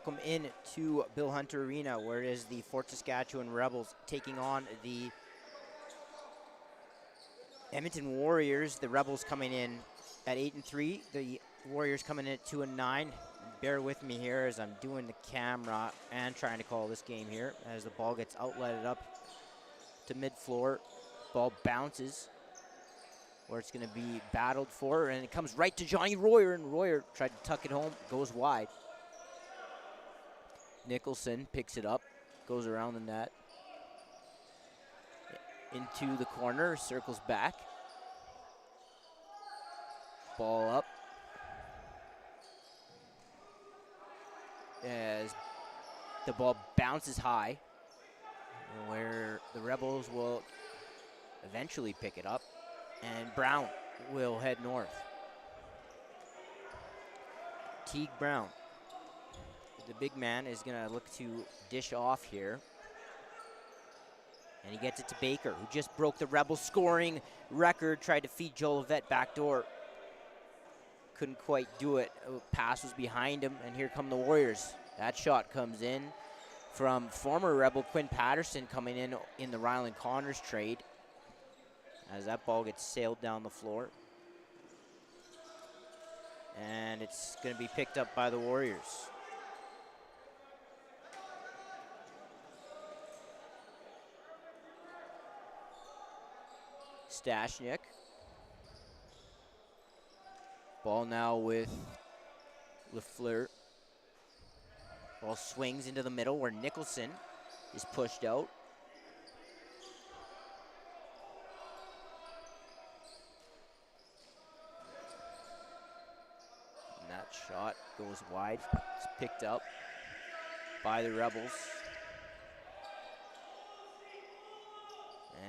welcome in to Bill Hunter Arena, where it is the Fort Saskatchewan Rebels taking on the Edmonton Warriors. The Rebels coming in at 8-3. The Warriors coming in at 2-9. Bear with me here as I'm doing the camera and trying to call this game here as the ball gets outletted up to mid-floor. Ball bounces where it's going to be battled for, and it comes right to Johnny Royer, and Royer tried to tuck it home, goes wide. Nicholson picks it up, goes around the net, into the corner, circles back. Ball up. As the ball bounces high, where the Rebels will eventually pick it up, and Brown will head north. Teague Brown, the big man, is going to look to dish off here. And he gets it to Baker, who just broke the Rebels scoring record, tried to feed Joel Levette backdoor. Couldn't quite do it. Pass was behind him, and here come the Warriors. That shot comes in from former Rebel Quinn Patterson, coming in the Ryland Connors trade, as that ball gets sailed down the floor. And it's going to be picked up by the Warriors. Stashniak. Ball now with Lafleur. Ball swings into the middle where Nicholson is pushed out. And that shot goes wide. It's picked up by the Rebels.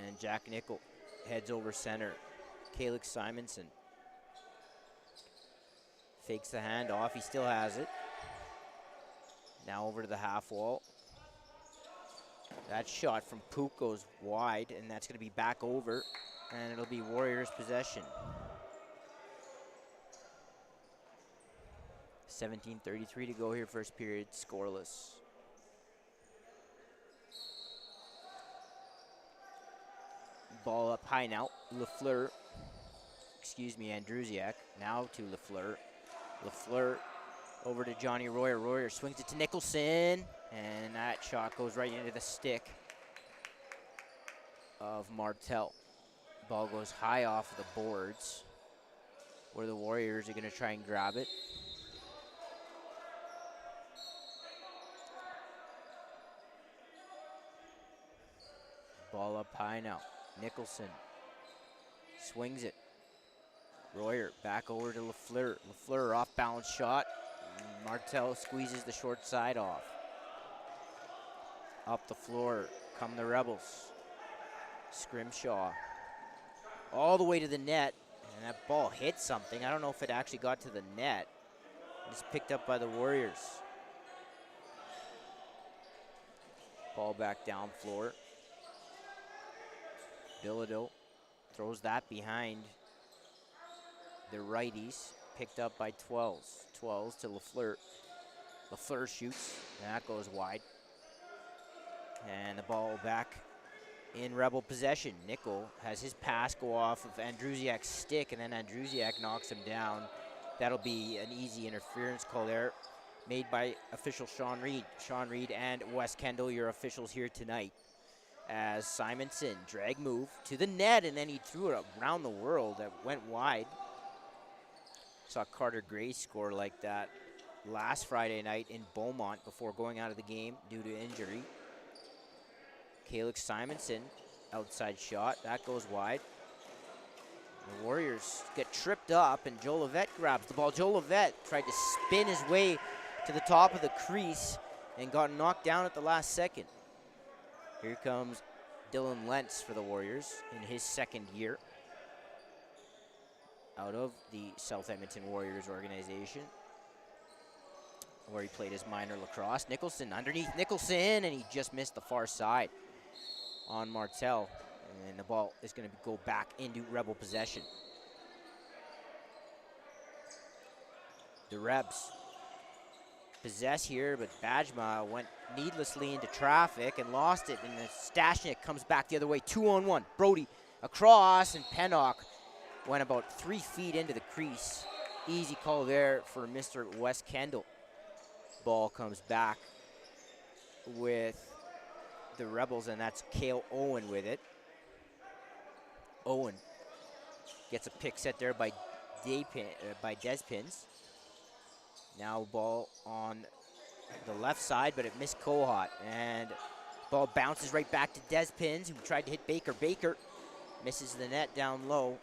And Jack Nickel heads over center. Calix Simonson fakes the handoff. He still has it. Now over to the half wall. That shot from Pook goes wide, and that's going to be back over, and it'll be Warriors possession. 17:33 to go here, first period, scoreless. Ball up high now. Andrusiak. Now to Lafleur. Lafleur over to Johnny Royer. Royer swings it to Nicholson, and that shot goes right into the stick of Martel. Ball goes high off the boards, where the Warriors are going to try and grab it. Ball up high now. Nicholson swings it. Royer back over to Lafleur. Lafleur off balance shot. Martel squeezes the short side off. Up the floor come the Rebels. Scrimshaw all the way to the net, and that ball hit something. I don't know if it actually got to the net. It's picked up by the Warriors. Ball back down floor. Bilodeau throws that behind the righties, picked up by 12s. 12s to Lafleur. Lafleur shoots, and that goes wide. And the ball back in Rebel possession. Nickel has his pass go off of Andrusiak's stick, and then Andrusiak knocks him down. That'll be an easy interference call there, made by official Sean Reed. Sean Reed and Wes Kendall, your officials here tonight. As Simonson, drag move to the net, and then he threw it around the world that went wide. Saw Carter Gray score like that last Friday night in Beaumont before going out of the game due to injury. Calix Simonson, outside shot, that goes wide. The Warriors get tripped up, and Joel Levette grabs the ball. Joel Levette tried to spin his way to the top of the crease and got knocked down at the last second. Here comes Dylan Lentz for the Warriors in his second year out of the South Edmonton Warriors organization, where he played his minor lacrosse. Nicholson underneath Nicholson, and he just missed the far side on Martel, and the ball is going to go back into Rebel possession. The Rebs possess here, but Bajma went needlessly into traffic and lost it, and Stashnik comes back the other way, 2-on-1. Brody across, and Pennock went about 3 feet into the crease. Easy call there for Mr. Wes Kendall. Ball comes back with the Rebels, and that's Cale Owen with it. Owen gets a pick set there by Despins. Now ball on the left side, but it missed Kohut, and ball bounces right back to Despins, who tried to hit Baker. Baker misses the net down low,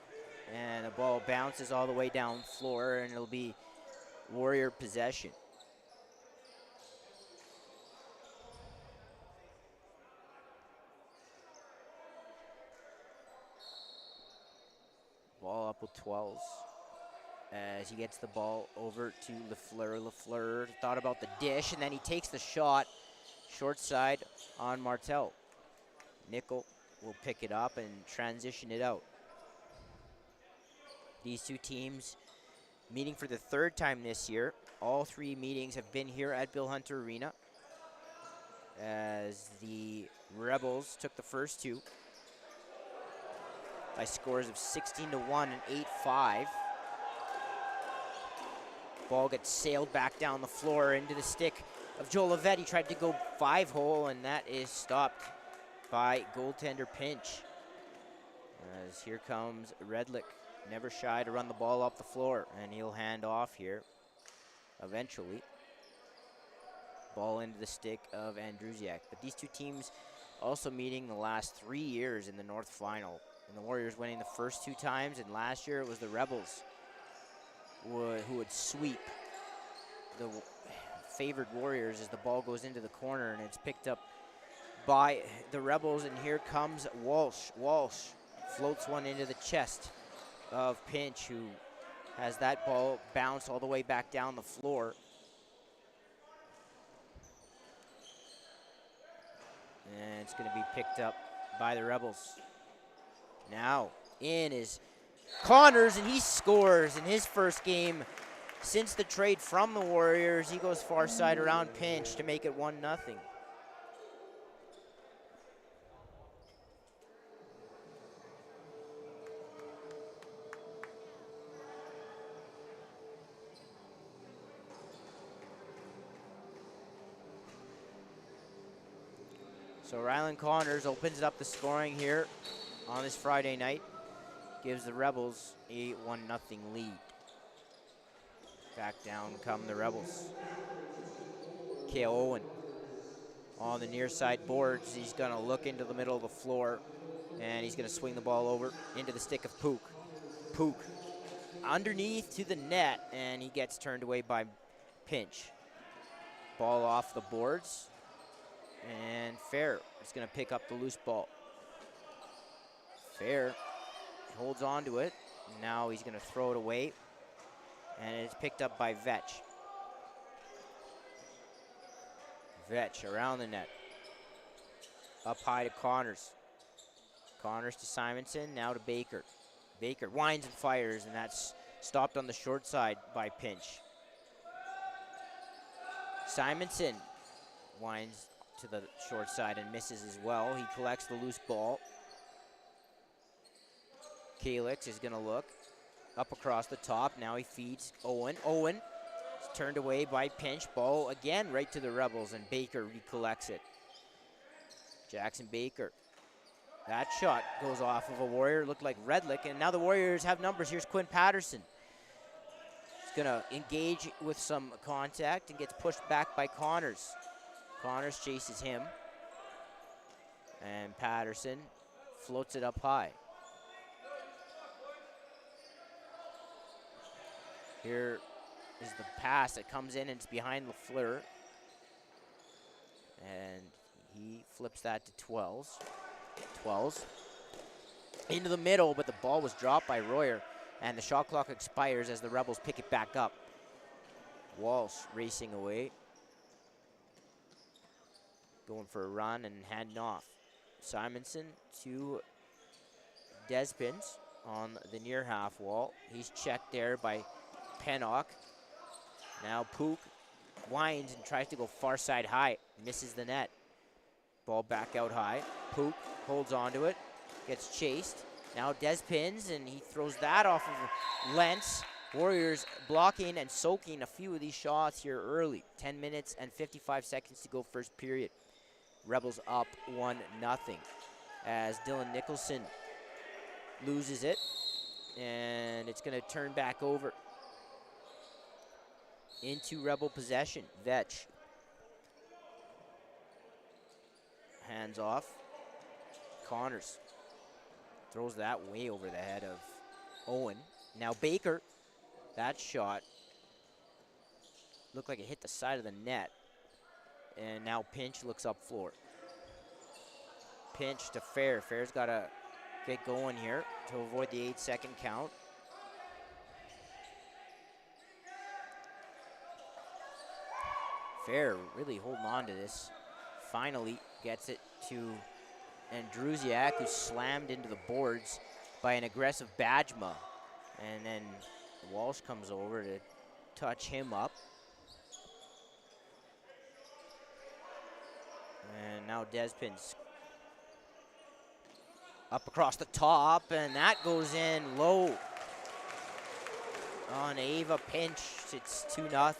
and the ball bounces all the way down floor, and it'll be Warrior possession. Ball up with 12s as he gets the ball over to Lafleur. Lafleur thought about the dish, and then he takes the shot short side on Martel. Nickel will pick it up and transition it out. These two teams meeting for the 3rd time this year. All 3 meetings have been here at Bill Hunter Arena, as the Rebels took the first 2 by scores of 16-1 and 8-5. Ball gets sailed back down the floor into the stick of Joel Levetti. Tried to go 5-hole, and that is stopped by goaltender Pinch. As here comes Redlick, never shy to run the ball up the floor, and he'll hand off here eventually. Ball into the stick of Andrusiak. But these two teams also meeting the last 3 years in the North Final. And the Warriors winning the first 2 times, and last year it was the Rebels who would sweep the favored Warriors as the ball goes into the corner, and it's picked up by the Rebels, and here comes Walsh. Walsh floats one into the chest of Pinch, who has that ball bounce all the way back down the floor. And it's going to be picked up by the Rebels. Now in is Connors, and he scores in his first game since the trade from the Warriors. He goes far side around Pinch to make it 1-0. So Rylan Connors opens up the scoring here on this Friday night. Gives the Rebels a 1-0 lead. Back down come the Rebels. Cale Owen on the near side boards. He's going to look into the middle of the floor, and he's going to swing the ball over into the stick of Pook. Pook underneath to the net, and he gets turned away by Pinch. Ball off the boards, and Fair is going to pick up the loose ball. Fair holds on to it. Now he's going to throw it away, and it's picked up by Vetch. Vetch around the net. Up high to Connors. Connors to Simonson, now to Baker. Baker winds and fires, and that's stopped on the short side by Pinch. Simonson winds to the short side and misses as well. He collects the loose ball. Kalix is going to look up across the top. Now he feeds Owen. Owen is turned away by Pinch. Ball again right to the Rebels, and Baker recollects it. Jackson Baker. That shot goes off of a Warrior. Looked like Redlick, and now the Warriors have numbers. Here's Quinn Patterson. He's going to engage with some contact and gets pushed back by Connors. Connors chases him, and Patterson floats it up high. Here is the pass that comes in, and it's behind Lafleur. And he flips that to 12s. 12s. Into the middle, but the ball was dropped by Royer, and the shot clock expires as the Rebels pick it back up. Walsh racing away. Going for a run and handing off. Simonson to Despins on the near half wall. He's checked there by Pennock. Now Pook winds and tries to go far side high. Misses the net. Ball back out high. Pook holds onto it. Gets chased. Now Despins, and he throws that off of Lentz. Warriors blocking and soaking a few of these shots here early. 10 minutes and 55 seconds to go first period. Rebels up 1-0 as Dylan Nicholson loses it. And it's going to turn back over into Rebel possession. Vetch. Hands off. Connors throws that way over the head of Owen. Now Baker. That shot looked like it hit the side of the net. And now Pinch looks up floor. Pinch to Fair. Fair's got to get going here to avoid the 8-second count. Fair really holding on to this. Finally gets it to Andrusiak, who's slammed into the boards by an aggressive Bajma. And then Walsh comes over to touch him up. And now Despins up across the top, and that goes in low on Ava Pinch. It's 2-0.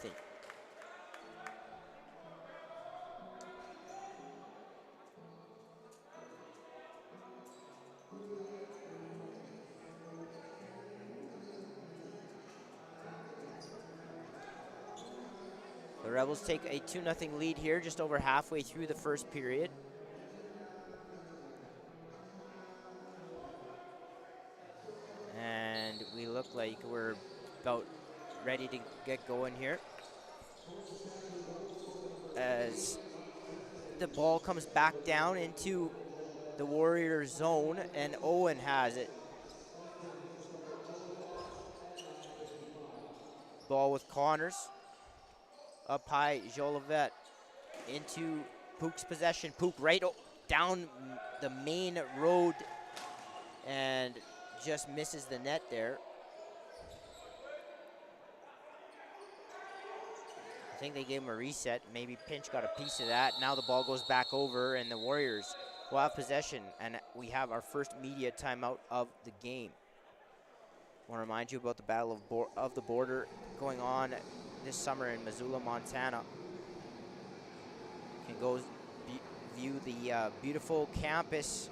The Rebels take a 2-0 lead here, just over halfway through the first period. And we look like we're about ready to get going here, as the ball comes back down into the Warrior zone, and Owen has it. Ball with Connors. Up high, Jolivet into Pook's possession. Pook right down the main road and just misses the net there. I think they gave him a reset. Maybe Pinch got a piece of that. Now the ball goes back over, and the Warriors will have possession, and we have our first media timeout of the game. I want to remind you about the Battle of the Border going on this summer in Missoula, Montana. You can go view the beautiful campus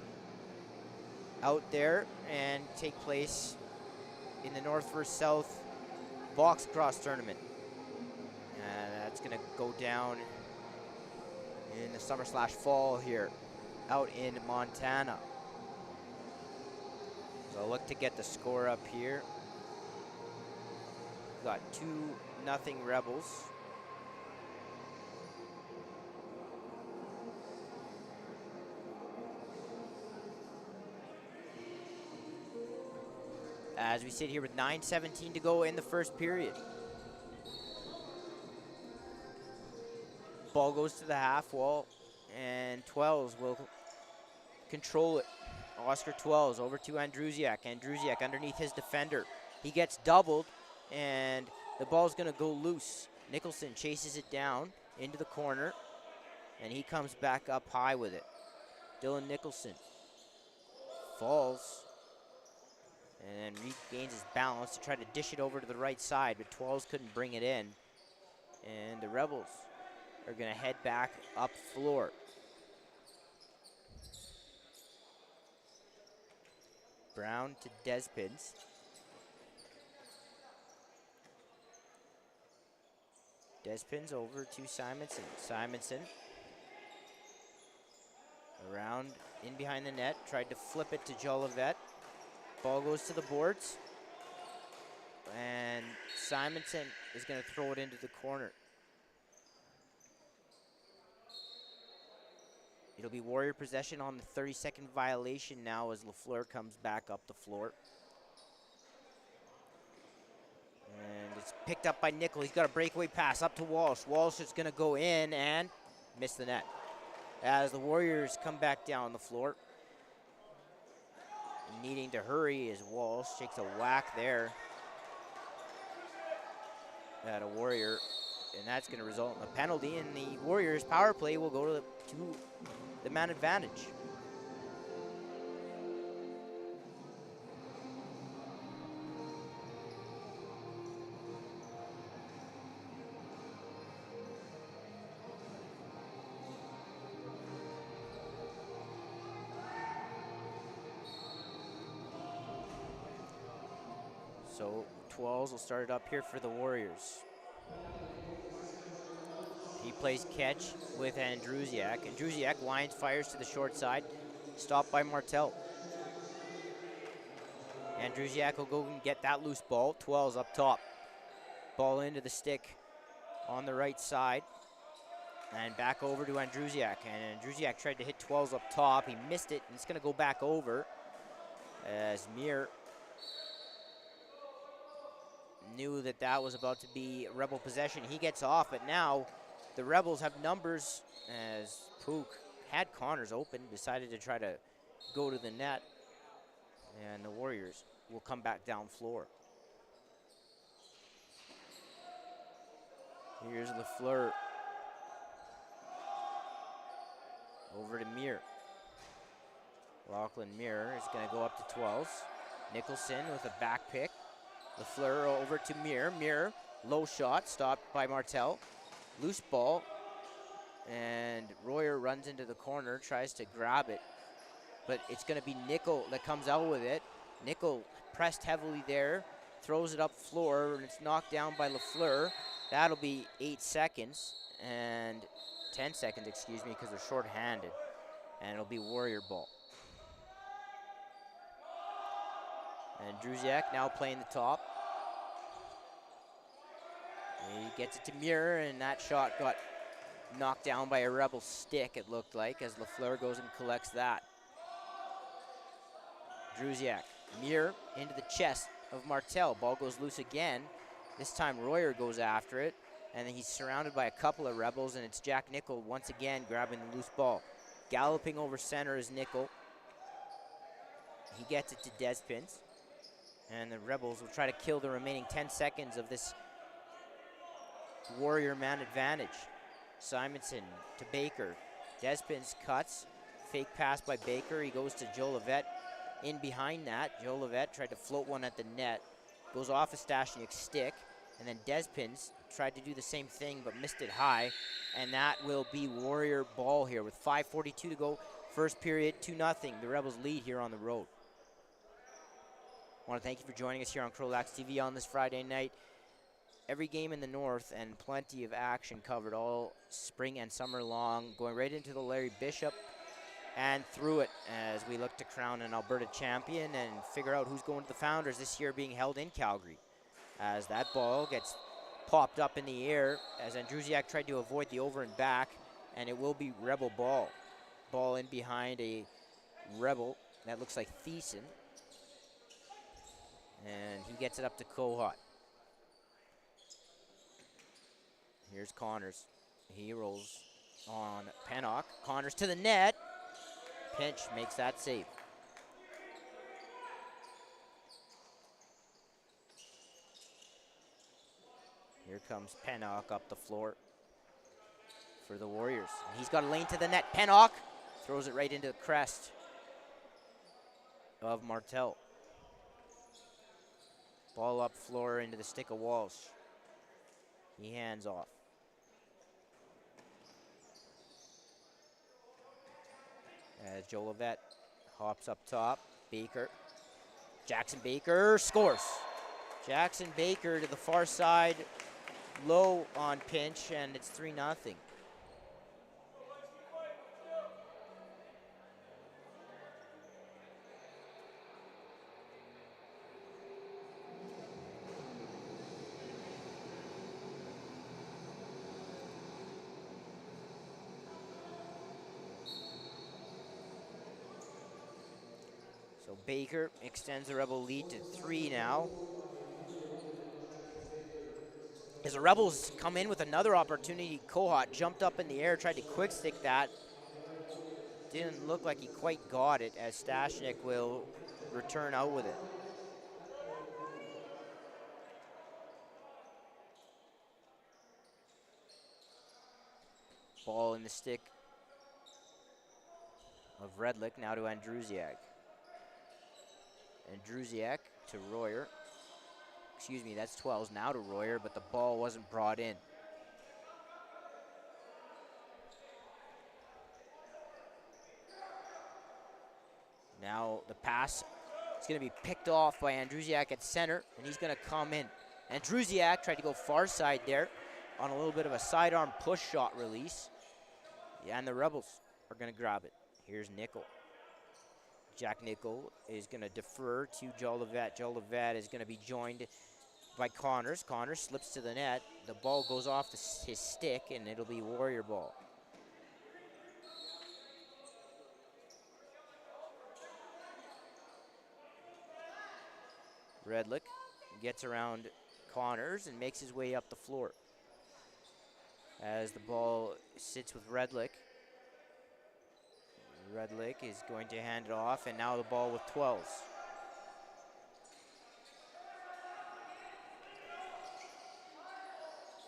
out there and take place in the North vs. South box cross tournament. And that's going to go down in the summer/fall here out in Montana. So I'll look to get the score up here. Got 2-0 Rebels. As we sit here with 9:17 to go in the first period. Ball goes to the half wall, and Twelves will control it. Oscar Twelves over to Andrusiak. Andrusiak underneath his defender. He gets doubled, and the ball's going to go loose. Nicholson chases it down into the corner, and he comes back up high with it. Dylan Nicholson falls and then regains his balance to try to dish it over to the right side, but Twelves couldn't bring it in. And the Rebels are going to head back up floor. Brown to Despins. Despins over to Simonson. Simonson around in behind the net. Tried to flip it to Jolivet. Ball goes to the boards. And Simonson is going to throw it into the corner. It'll be Warrior possession on the 32nd violation now as LaFleur comes back up the floor. And it's picked up by Nickel. He's got a breakaway pass up to Walsh. Walsh is going to go in and miss the net as the Warriors come back down the floor. Needing to hurry as Walsh takes a whack there at a Warrior and that's going to result in a penalty, and the Warriors' power play will go to the man advantage. So 12s will start it up here for the Warriors. He plays catch with Andrusiak. Andrusiak winds, fires to the short side, stopped by Martel. Andrusiak will go and get that loose ball. 12s up top. Ball into the stick on the right side. And back over to Andrusiak. And Andrusiak tried to hit 12s up top. He missed it, and it's going to go back over as Mir knew that that was about to be Rebel possession. He gets off, but now the Rebels have numbers as Pook had Connors open, decided to try to go to the net, and the Warriors will come back down floor. Here's Lafleur. Over to Mir. Lachlan Mir is going to go up to 12s. Nicholson with a back pick. Lafleur over to Mir. Mir, low shot, stopped by Martel. Loose ball, and Royer runs into the corner, tries to grab it, but it's going to be Nickel that comes out with it. Nickel pressed heavily there, throws it up floor, and it's knocked down by Lafleur. That'll be 8 seconds, and 10 seconds, excuse me, because they're short-handed, and it'll be Warrior ball. And Druziak now playing the top. He gets it to Muir, and that shot got knocked down by a Rebel stick, it looked like, as Lafleur goes and collects that. Druziak, Muir into the chest of Martel. Ball goes loose again. This time Royer goes after it, and then he's surrounded by a couple of Rebels, and it's Jack Nickel once again grabbing the loose ball. Galloping over center is Nickel. He gets it to Despins, and the Rebels will try to kill the remaining 10 seconds of this Warrior man advantage. Simonson to Baker. Despins cuts. Fake pass by Baker. He goes to Joe Levette in behind that. Joe Levette tried to float one at the net. Goes off a Stashniak's stick. And then Despins tried to do the same thing but missed it high. And that will be Warrior ball here with 5:42 to go. First period, 2-0. The Rebels lead here on the road. I want to thank you for joining us here on CROW LAX TV on this Friday night. Every game in the north and plenty of action covered all spring and summer long, going right into the Larry Bishop and through it as we look to crown an Alberta champion and figure out who's going to the Founders this year, being held in Calgary. As that ball gets popped up in the air as Andrusiak tried to avoid the over and back, and it will be Rebel ball. Ball in behind a Rebel. That looks like Thiessen. And he gets it up to Kohut. Here's Connors. He rolls on Pennock. Connors to the net. Pinch makes that save. Here comes Pennock up the floor for the Warriors. He's got a lane to the net. Pennock throws it right into the crest of Martel. Ball up floor into the stick of Walsh. He hands off. As Joe Levette hops up top. Baker. Jackson Baker scores. Jackson Baker to the far side. Low on pinch, and it's 3-0. So Baker extends the Rebel lead to 3 now. As the Rebels come in with another opportunity, Kohut jumped up in the air, tried to quick stick that. Didn't look like he quite got it, as Stashniak will return out with it. Ball in the stick of Redlick, now to Andrusiak. Andrusiak to Royer. Excuse me, that's 12s now to Royer, but the ball wasn't brought in. Now the pass is going to be picked off by Andrusiak at center, and he's going to come in. Andrusiak tried to go far side there on a little bit of a sidearm push shot release. Yeah, and the Rebels are going to grab it. Here's Nickel. Jack Nickel is going to defer to Jolivet. Jolivet is going to be joined by Connors. Connors slips to the net. The ball goes off his stick, and it'll be Warrior ball. Redlick gets around Connors and makes his way up the floor. As the ball sits with Redlick. Redlick is going to hand it off, and now the ball with 12s.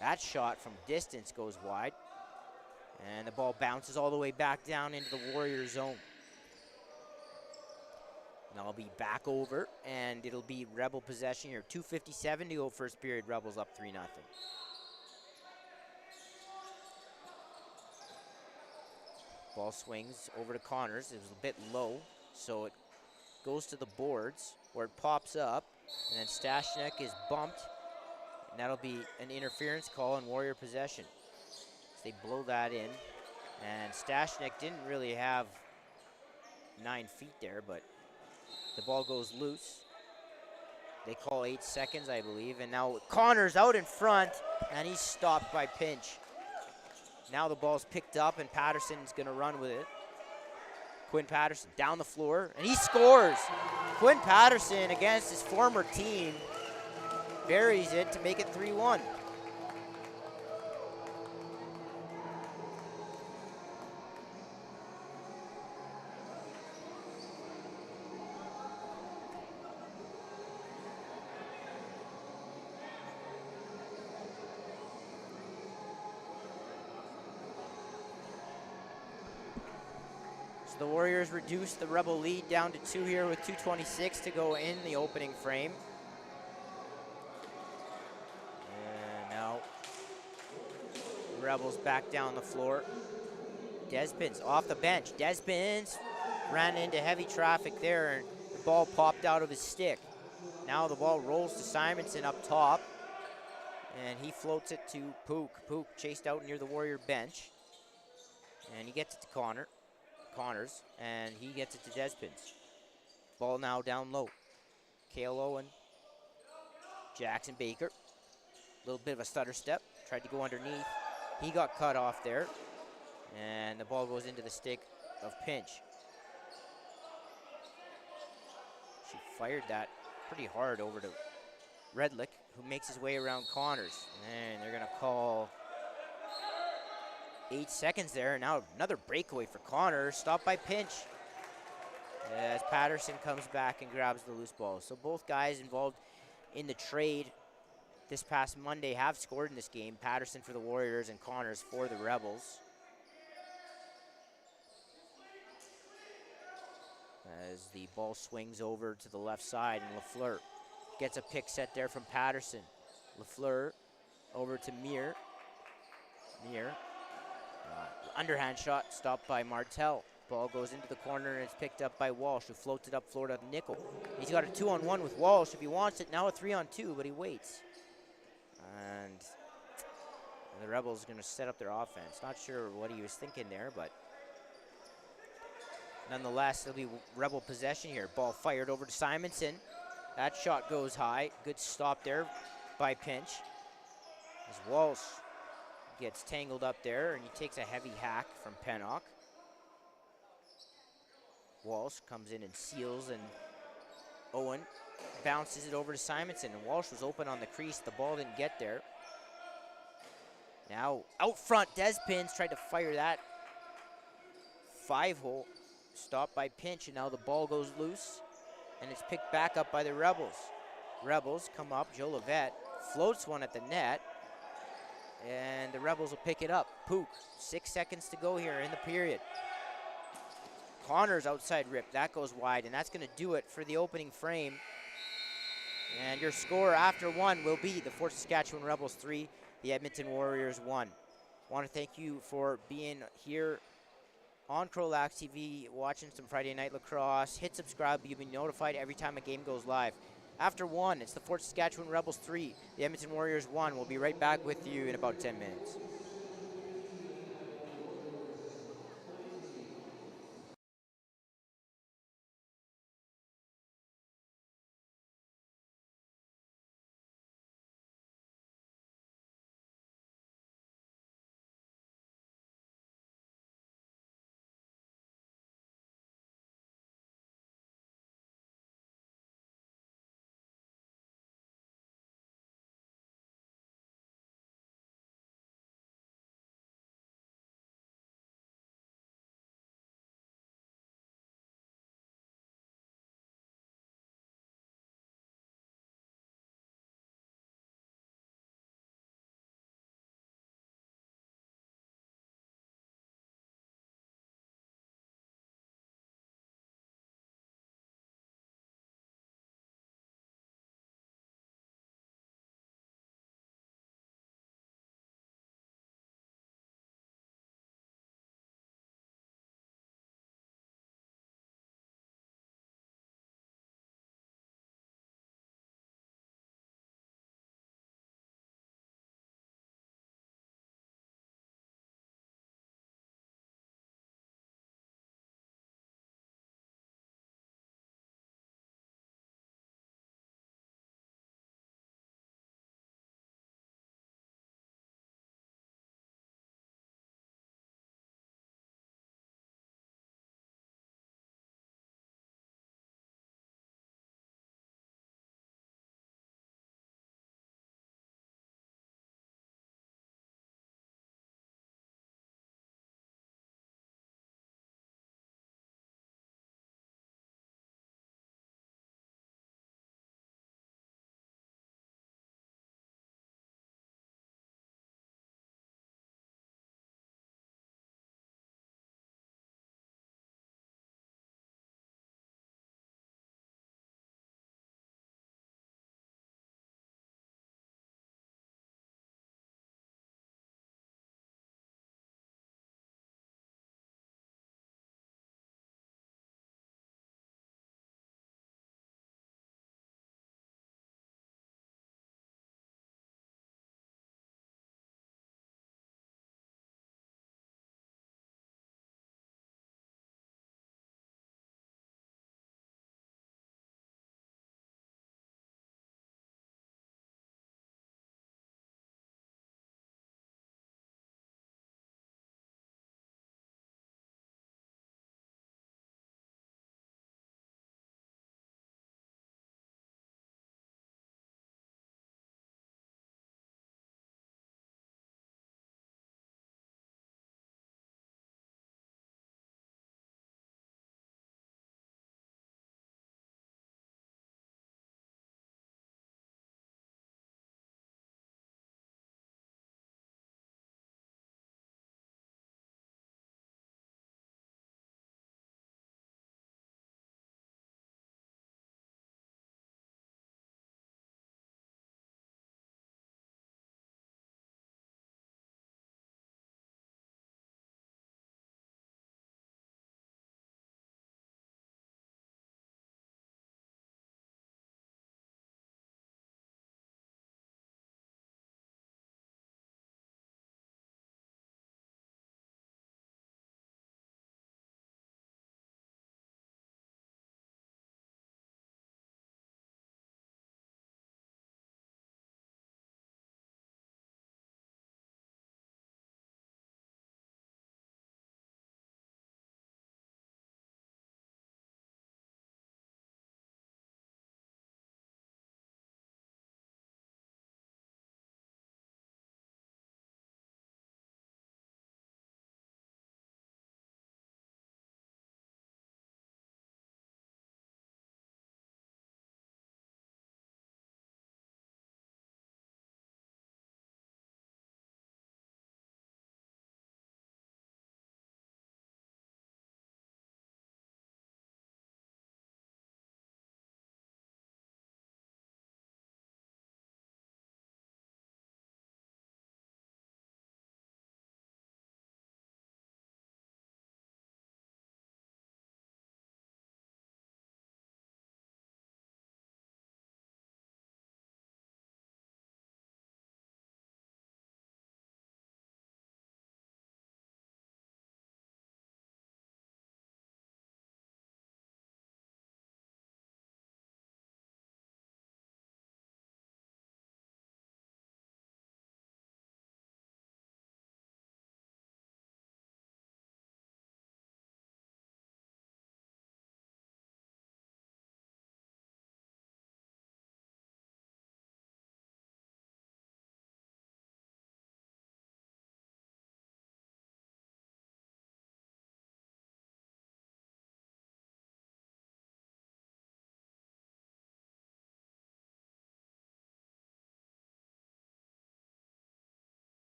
That shot from distance goes wide, and the ball bounces all the way back down into the Warrior zone. And I'll be back over, and it'll be Rebel possession here. 2:57 to go first period, Rebels up 3-0. Ball swings over to Connors. It was a bit low, so it goes to the boards where it pops up, and then Stashnek is bumped, and that'll be an interference call in Warrior possession. So they blow that in, and Stashnek didn't really have 9 feet there, but the ball goes loose. They call 8 seconds, I believe, and now Connors out in front, and he's stopped by Pinch. Now the ball's picked up, and Patterson's going to run with it. Quinn Patterson down the floor, and he scores. Quinn Patterson, against his former team, buries it to make it 3-1. The Warriors reduce the Rebel lead down to 2 here with 2:26 to go in the opening frame. And now the Rebels back down the floor. Despins off the bench. Despins ran into heavy traffic there, and the ball popped out of his stick. Now the ball rolls to Simonson up top, and he floats it to Pook. Pook chased out near the Warrior bench, and he gets it to Connors, and he gets it to Despins. Ball now down low. Cale Owen, Jackson Baker. A little bit of a stutter step. Tried to go underneath. He got cut off there, and the ball goes into the stick of Pinch. She fired that pretty hard over to Redlick, who makes his way around Connors. And they're going to call 8 seconds there. Now another breakaway for Connors, stopped by Pinch, as Patterson comes back and grabs the loose ball. So both guys involved in the trade this past Monday have scored in this game. Patterson for the Warriors and Connors for the Rebels. As the ball swings over to the left side, and Lafleur gets a pick set there from Patterson. Lafleur over to Mir. Underhand shot stopped by Martel. Ball goes into the corner, and it's picked up by Walsh, who floats it up floor to Nickel. He's got a 2-on-1 with Walsh if he wants it. Now a 3-on-2, but he waits. And the Rebels are going to set up their offense. Not sure what he was thinking there, but nonetheless, it'll be Rebel possession here. Ball fired over to Simonson. That shot goes high. Good stop there by Pinch, as Walsh gets tangled up there, and he takes a heavy hack from Pennock. Walsh comes in and seals, and Owen bounces it over to Simonson, and Walsh was open on the crease. The ball didn't get there. Now out front, Despins tried to fire that 5-hole, stopped by Pinch, and now the ball goes loose, and it's picked back up by the Rebels. Rebels come up. Jolivet floats one at the net, and the Rebels will pick it up. Pook, 6 seconds to go here in the period. Connor's outside rip, that goes wide, and that's going to do it for the opening frame. And your score after one will be the Fort Saskatchewan Rebels 3, the Edmonton Warriors 1. I want to thank you for being here on CROW LAX TV, watching some Friday Night Lacrosse. Hit subscribe, you'll be notified every time a game goes live. After one, it's the Fort Saskatchewan Rebels 3, the Edmonton Warriors 1. We'll be right back with you in about 10 minutes.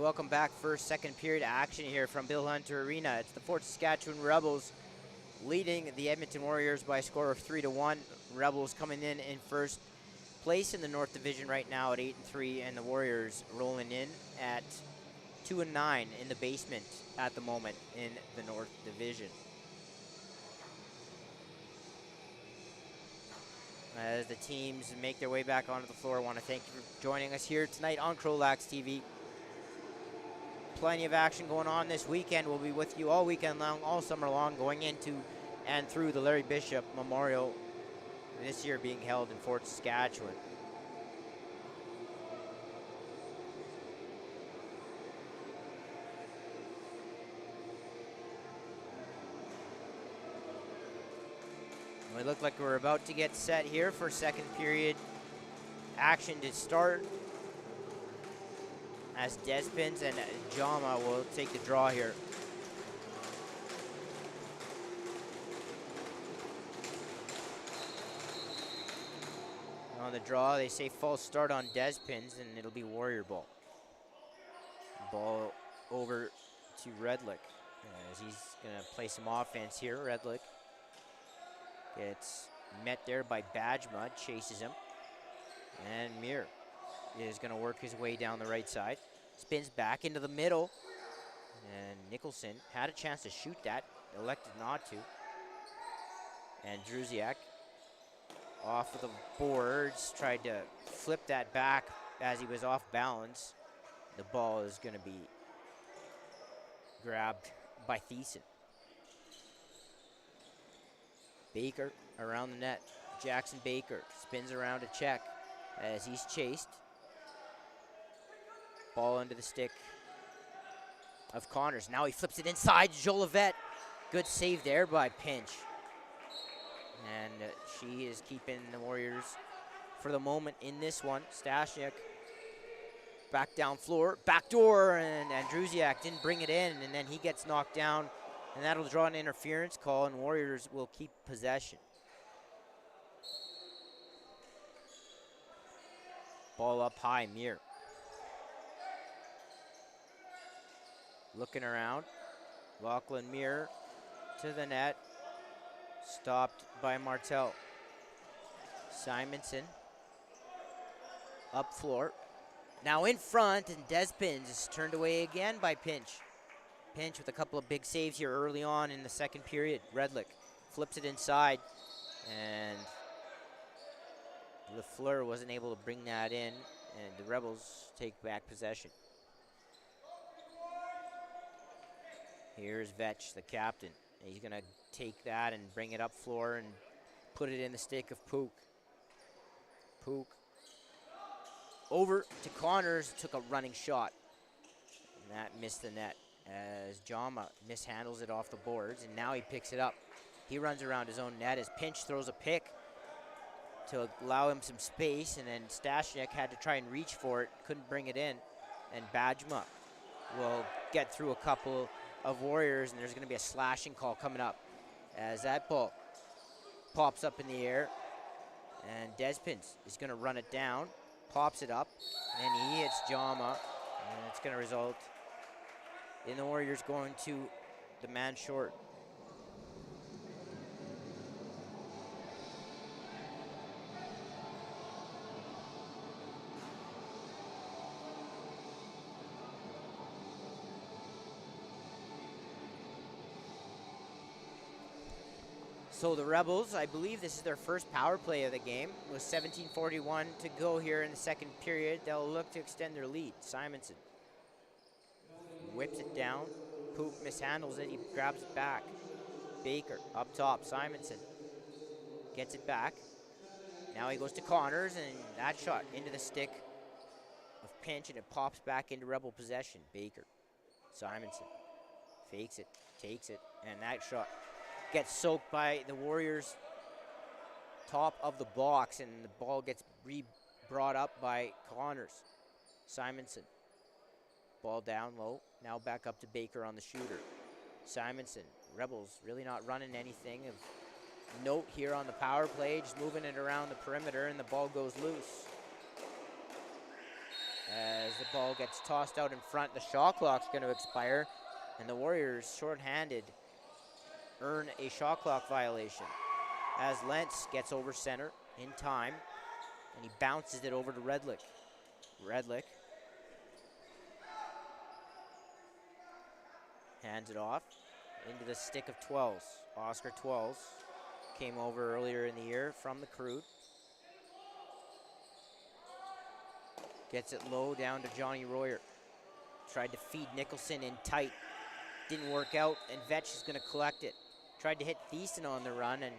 welcome back. First, second period action here from Bill Hunter Arena. It's the Fort Saskatchewan Rebels leading the Edmonton Warriors by a score of 3-1. Rebels coming in first place in the North Division right now at 8-3, and the Warriors rolling in at 2-9 in the basement at the moment in the North Division. As the teams make their way back onto the floor, I want to thank you for joining us here tonight on CROW LAX TV. Plenty of action going on this weekend. We'll be with you all weekend long, all summer long, going into and through the Larry Bishop Memorial, this year being held in Fort Saskatchewan. We look like we're about to get set here for second period action to start, as Despins and Jama will take the draw here. On the draw, they say false start on Despins, and it'll be Warrior ball. Ball over to Redlick, as he's gonna play some offense here. Redlick gets met there by Bajma, chases him, and Muir is going to work his way down the right side. Spins back into the middle, and Nicholson had a chance to shoot that, elected not to. And Druziak off of the boards, tried to flip that back as he was off balance. The ball is going to be grabbed by Thiessen. Baker around the net. Jackson Baker spins around to check as he's chased. Ball under the stick of Connors. Now he flips it inside. Jolivet. Good save there by Pinch. And she is keeping the Warriors for the moment in this one. Stashniak back down floor. Backdoor, and Druziak didn't bring it in, and then he gets knocked down. And that'll draw an interference call, and Warriors will keep possession. Ball up high, Muir. Looking around. Lachlan Muir to the net. Stopped by Martel. Simonson up floor. Now in front, and Despins is turned away again by Pinch. Pinch with a couple of big saves here early on in the second period. Redlick flips it inside, and LaFleur wasn't able to bring that in, and the Rebels take back possession. Here's Vetch, the captain. He's gonna take that and bring it up floor and put it in the stick of Pook. Pook over to Connors, took a running shot, and that missed the net, as Jama mishandles it off the boards, and now he picks it up. He runs around his own net as Pinch throws a pick to allow him some space, and then Stashniak had to try and reach for it, couldn't bring it in, and Bajma will get through a couple of Warriors, and there's going to be a slashing call coming up as that ball pops up in the air, and Despins is going to run it down, pops it up, and he hits Jama, and it's going to result in the Warriors going to the man short. So the Rebels, I believe this is their first power play of the game, with 17:41 to go here in the second period. They'll look to extend their lead. Simonson whips it down. Pook mishandles it. He grabs it back. Baker up top. Simonson gets it back. Now he goes to Connors, and that shot into the stick of Pinch, and it pops back into Rebel possession. Baker. Simonson fakes it, takes it, and that shot gets soaked by the Warriors' top of the box, and the ball gets brought up by Connors. Simonson. Ball down low. Now back up to Baker on the shooter. Simonson. Rebels really not running anything of note here on the power play, just moving it around the perimeter, and the ball goes loose. As the ball gets tossed out in front, the shot clock's going to expire, and the Warriors, shorthanded, earn a shot clock violation. As Lentz gets over center in time, and he bounces it over to Redlick. Redlick hands it off into the stick of 12s. Oscar 12s came over earlier in the year from the CROW. Gets it low down to Johnny Royer. Tried to feed Nicholson in tight. Didn't work out, and Vetch is going to collect it. Tried to hit Thiessen on the run, and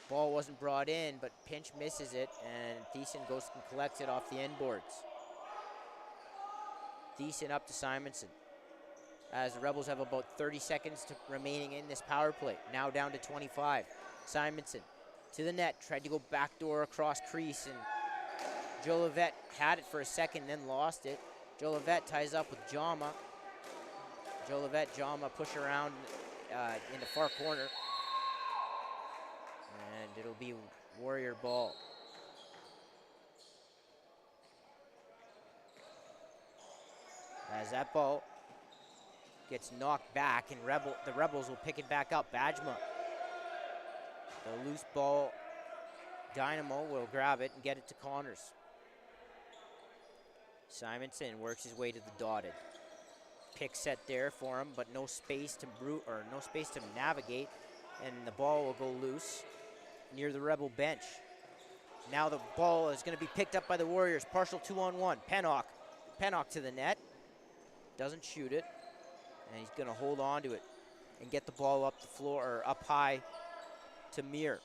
ball wasn't brought in, but Pinch misses it, and Thiessen goes and collects it off the end boards. Thiessen up to Simonson. As the Rebels have about 30 seconds remaining in this power play. Now down to 25. Simonson to the net. Tried to go backdoor across crease, and Joe Levette had it for a second, then lost it. Joe Levette ties up with Jama. Joe Levette, Jama push around in the far corner. And it'll be Warrior ball. As that ball gets knocked back, and the Rebels will pick it back up. Bajma, the loose ball, Dynamo will grab it and get it to Connors. Simonson works his way to the dotted. Pick set there for him, but no space to navigate, and the ball will go loose near the Rebel bench. Now the ball is going to be picked up by the Warriors. Partial 2-on-1. Pennock to the net. Doesn't shoot it, and he's going to hold on to it and get the ball up the floor, or up high to Muir.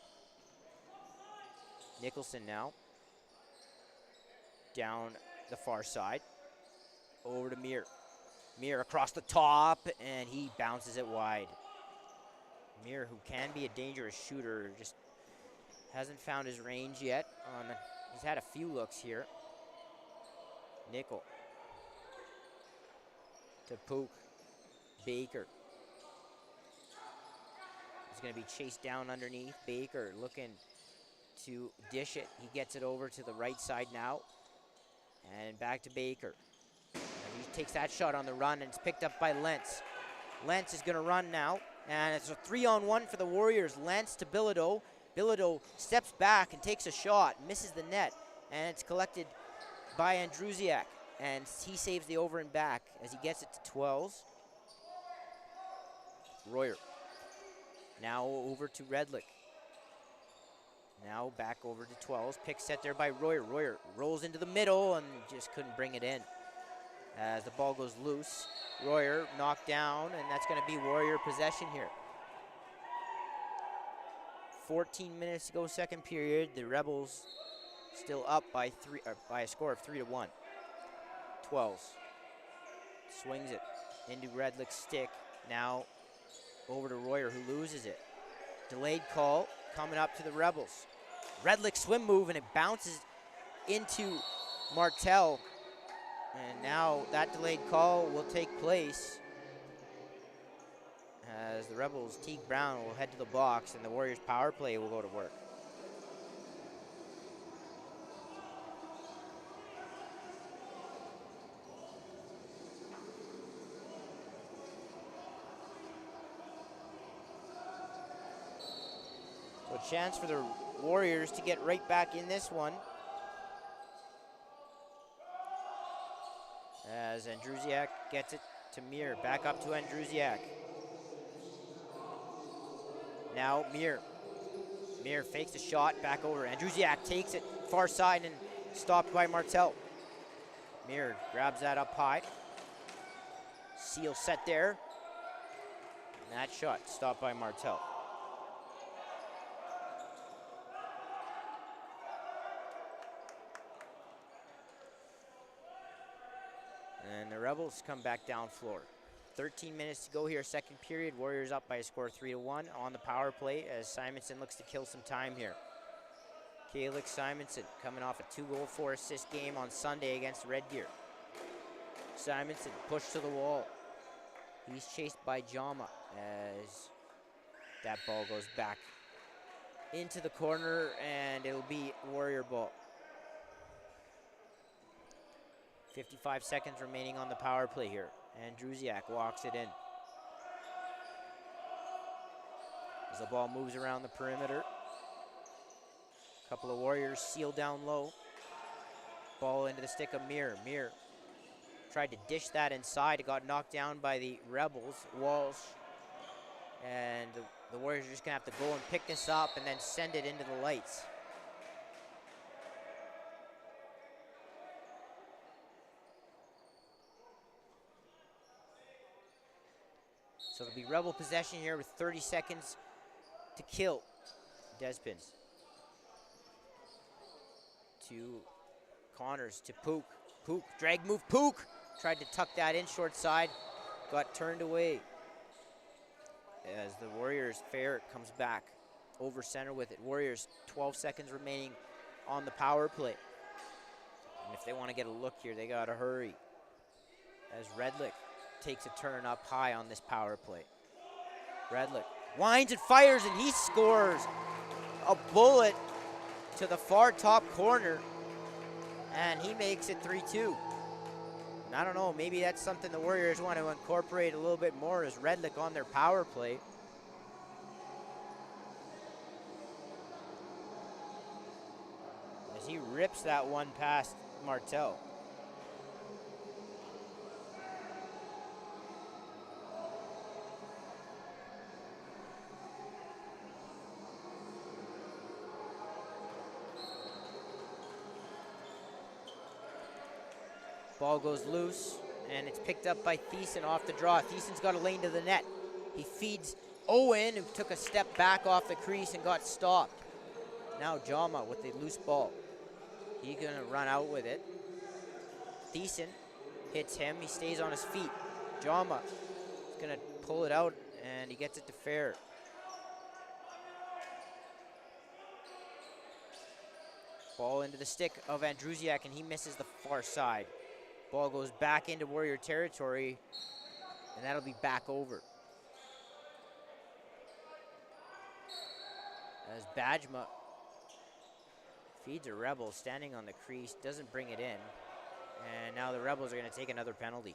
Nicholson now down the far side, over to Muir. Muir across the top, and he bounces it wide. Muir, who can be a dangerous shooter, just hasn't found his range yet. He's had a few looks here. Nickel to Pook. Baker. He's going to be chased down underneath. Baker looking to dish it. He gets it over to the right side now. And back to Baker. And he takes that shot on the run, and it's picked up by Lentz. Lentz is going to run now. And it's a 3-on-1 for the Warriors. Lentz to Bilodeau. Bilodeau steps back and takes a shot. Misses the net. And it's collected by Andrusiak. And he saves the over and back as he gets it to 12s. Royer. Now over to Redlick. Now back over to 12s. Pick set there by Royer. Royer rolls into the middle and just couldn't bring it in. As the ball goes loose, Royer knocked down, and that's going to be Warrior possession here. 14 minutes to go, second period. The Rebels still up by a score of 3-1. 12s. Swings it into Redlick's stick. Now over to Royer, who loses it. Delayed call coming up to the Rebels. Redlick swim move, and it bounces into Martel. And now that delayed call will take place as the Rebels, Teague Brown, will head to the box, and the Warriors power play will go to work. So a chance for the Warriors to get right back in this one, as Andrusiak gets it to Muir. Back up to Andrusiak. Now Muir. Muir fakes the shot, back over. Andrusiak takes it far side and stopped by Martel. Muir grabs that up high. Seal set there. And that shot stopped by Martel. And the Rebels come back down floor. 13 minutes to go here, second period. Warriors up by a score of 3-1 on the power play as Simonson looks to kill some time here. Calix Simonson coming off a 2-goal, 4-assist game on Sunday against Red Deer. Simonson pushed to the wall. He's chased by Jama as that ball goes back into the corner, and it'll be Warrior ball. 55 seconds remaining on the power play here. And Druziak walks it in. As the ball moves around the perimeter. A couple of Warriors seal down low. Ball into the stick of Mir. Mir tried to dish that inside. It got knocked down by the Rebels, Walsh. And the Warriors are just going to have to go and pick this up and then send it into the lights. So it'll be Rebel possession here with 30 seconds to kill. Despins. To Connors, to Pook. Pook, drag move, Pook! Tried to tuck that in short side. Got turned away. As the Warriors, Ferret comes back over center with it. Warriors, 12 seconds remaining on the power play. And if they want to get a look here, they got to hurry. As Redlick takes a turn up high on this power play. Redlick winds and fires, and he scores a bullet to the far top corner, and he makes it 3-2. And I don't know, maybe that's something the Warriors want to incorporate a little bit more, is Redlick on their power play. As he rips that one past Martel. Ball goes loose, and it's picked up by Thiessen off the draw. Thiessen's got a lane to the net. He feeds Owen, who took a step back off the crease and got stopped. Now Jama with the loose ball. He's going to run out with it. Thiessen hits him. He stays on his feet. Jama is going to pull it out, and he gets it to Fair. Ball into the stick of Andrusiak, and he misses the far side. Ball goes back into Warrior territory, and that'll be back over. As Bajma feeds a Rebel standing on the crease, doesn't bring it in. And now the Rebels are going to take another penalty.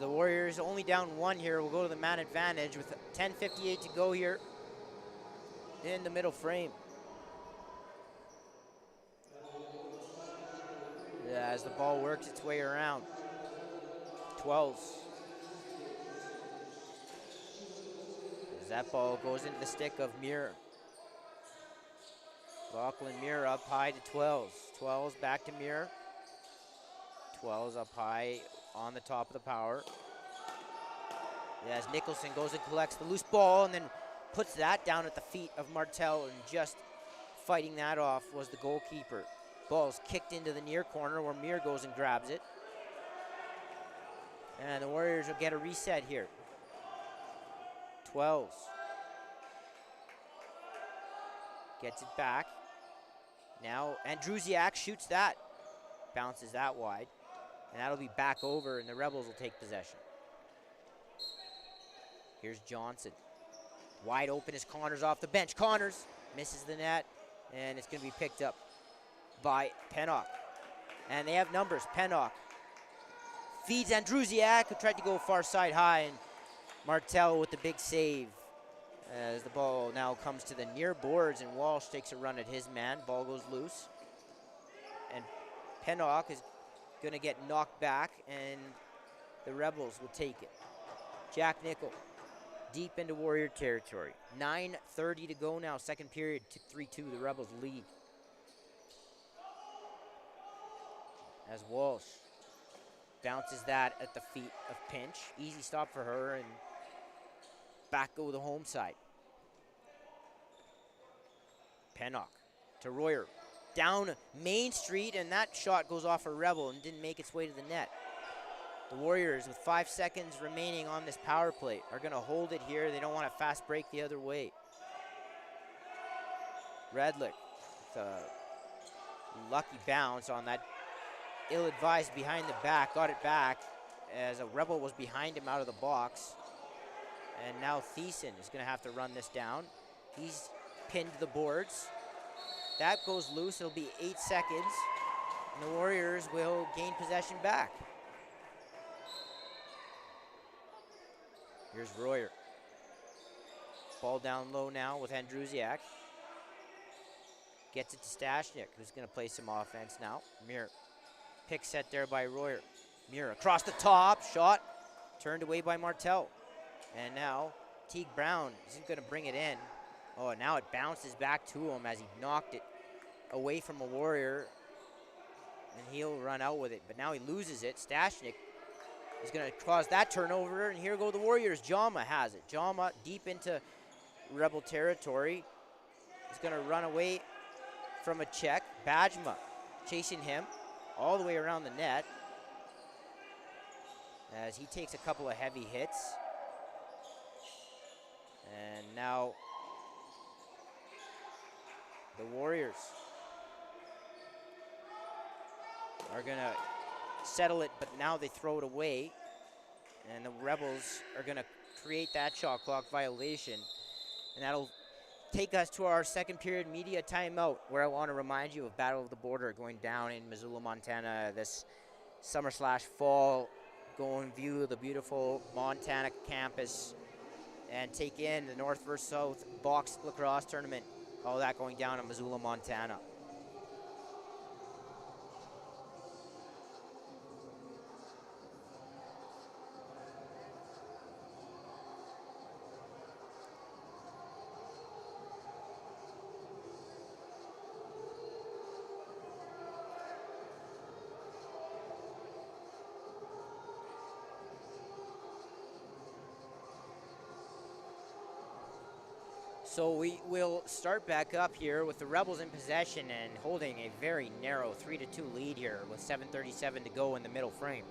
The Warriors only down one here. We'll go to the man advantage with 10:58 to go here in the middle frame. As the ball works its way around. 12s. As that ball goes into the stick of Muir. Lachlan Muir up high to 12s. 12s back to Muir. 12s up high on the top of the power. As Nicholson goes and collects the loose ball and then puts that down at the feet of Martel, and just fighting that off was the goalkeeper. Ball's kicked into the near corner where Muir goes and grabs it. And the Warriors will get a reset here. 12s. Gets it back. Now Andrusiak shoots that. Bounces that wide. And that'll be back over, and the Rebels will take possession. Here's Johnson. Wide open as Connors off the bench. Connors misses the net, and it's going to be picked up by Pennock. And they have numbers. Pennock feeds Andrusiak, who tried to go far side high, and Martel with the big save. As the ball now comes to the near boards, and Walsh takes a run at his man. Ball goes loose. And Pennock is going to get knocked back, and the Rebels will take it. Jack Nickel deep into Warrior territory. 9:30 to go now, second period, 3-2, the Rebels lead. As Walsh bounces that at the feet of Pinch. Easy stop for her, and back go the home side. Pennock to Royer. Down Main Street, and that shot goes off a Rebel and didn't make its way to the net. The Warriors, with 5 seconds remaining on this power play, are going to hold it here. They don't want a fast break the other way. Redlick with a lucky bounce on that ill-advised behind the back. Got it back as a Rebel was behind him out of the box. And now Thiessen is going to have to run this down. He's pinned the boards. That goes loose. It'll be 8 seconds. And the Warriors will gain possession back. Here's Royer. Ball down low now with Andrusiak. Gets it to Stashnik, who's going to play some offense now. Muir. Pick set there by Royer. Muir across the top. Shot. Turned away by Martel. And now Teague Brown isn't going to bring it in. Oh, now it bounces back to him as he knocked it away from a Warrior. And he'll run out with it. But now he loses it. Stashnik is going to cause that turnover. And here go the Warriors. Jama has it. Jama deep into Rebel territory. He's going to run away from a check. Bajma chasing him all the way around the net as he takes a couple of heavy hits. And now the Warriors are going to settle it, but now they throw it away. And the Rebels are going to create that shot clock violation. And that'll take us to our second period media timeout, where I want to remind you of Battle of the Border going down in Missoula, Montana this summer/fall. Go and view the beautiful Montana campus and take in the North versus South box lacrosse tournament. All that going down in Missoula, Montana. So we will start back up here with the Rebels in possession and holding a very narrow 3-2 lead here with 7:37 to go in the middle frame.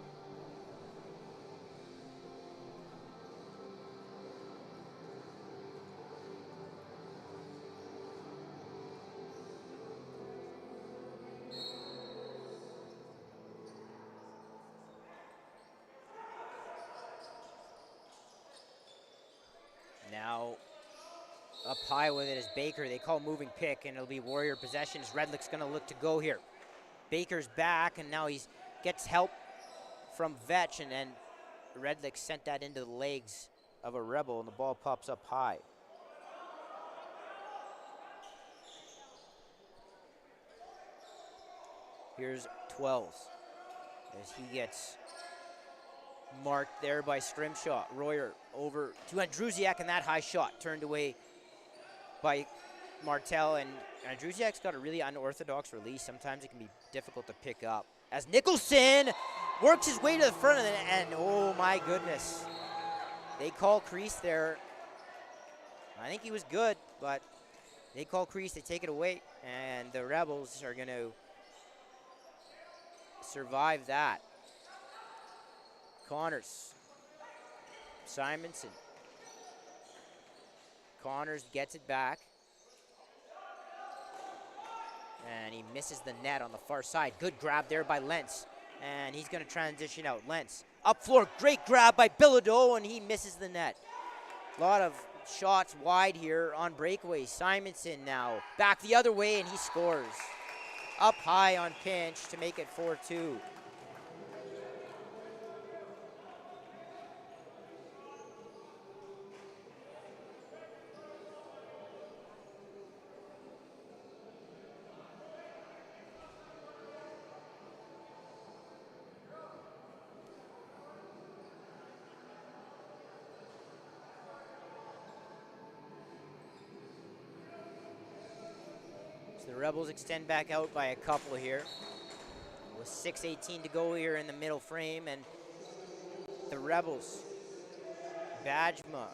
Now up high with it is Baker. They call moving pick, and it'll be Warrior possession as Redlick's going to look to go here. Baker's back, and now he gets help from Vetch, and then Redlick sent that into the legs of a Rebel, and the ball pops up high. Here's 12 as he gets marked there by Scrimshaw. Royer over to Andrusiak, and that high shot turned away by Martel, and Andrusiak's got a really unorthodox release. Sometimes it can be difficult to pick up. As Nicholson works his way to the front of it, and oh my goodness. They call crease there. I think he was good, but they call crease, they take it away, and the Rebels are going to survive that. Connors. Simonson. Connors gets it back. And he misses the net on the far side. Good grab there by Lentz. And he's going to transition out. Lentz up floor. Great grab by Bilodeau, and he misses the net. A lot of shots wide here on breakaway. Simonson now back the other way, and he scores. Up high on pinch to make it 4-2. The Rebels extend back out by a couple here with 6:18 to go here in the middle frame, and the Rebels, Bajma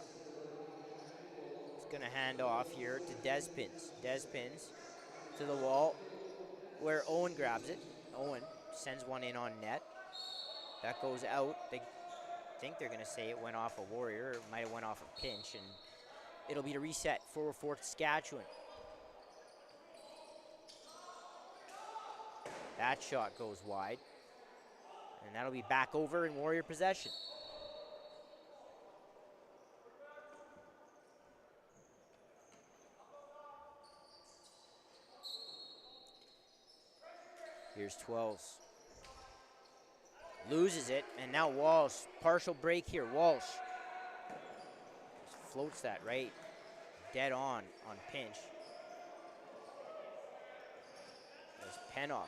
is going to hand off here to Despins. Despins to the wall where Owen grabs it. Owen sends one in on net. That goes out. They think they're going to say it went off a Warrior. It might have went off a pinch, and it'll be a reset for Saskatchewan. That shot goes wide. And that'll be back over in Warrior possession. Here's 12s. Loses it, and now Walsh. Partial break here. Walsh just floats that right dead on pinch. There's Pennock.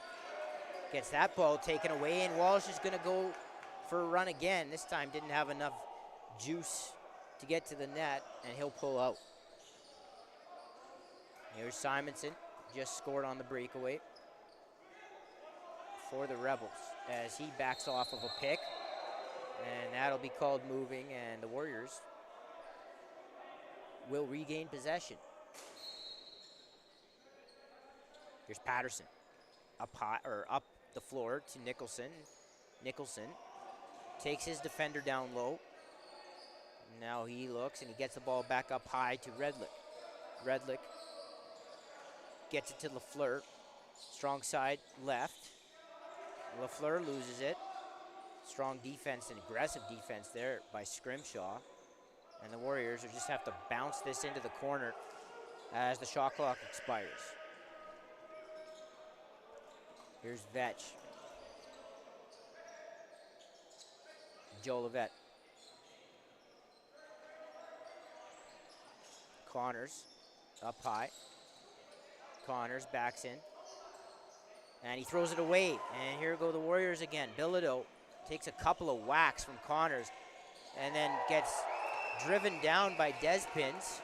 Gets that ball taken away, and Walsh is going to go for a run again. This time didn't have enough juice to get to the net, and he'll pull out. Here's Simonson. Just scored on the breakaway for the Rebels as he backs off of a pick, and that'll be called moving, and the Warriors will regain possession. Here's Patterson up high, or up the floor to Nicholson. Nicholson takes his defender down low. Now he looks and he gets the ball back up high to Redlick. Redlick gets it to Lafleur. Strong side left. Lafleur loses it. Strong defense and aggressive defense there by Scrimshaw. And the Warriors will just have to bounce this into the corner as the shot clock expires. Here's Vetch. Jolivet. Connors up high. Connors backs in. And he throws it away. And here go the Warriors again. Bilodeau takes a couple of whacks from Connors and then gets driven down by Despins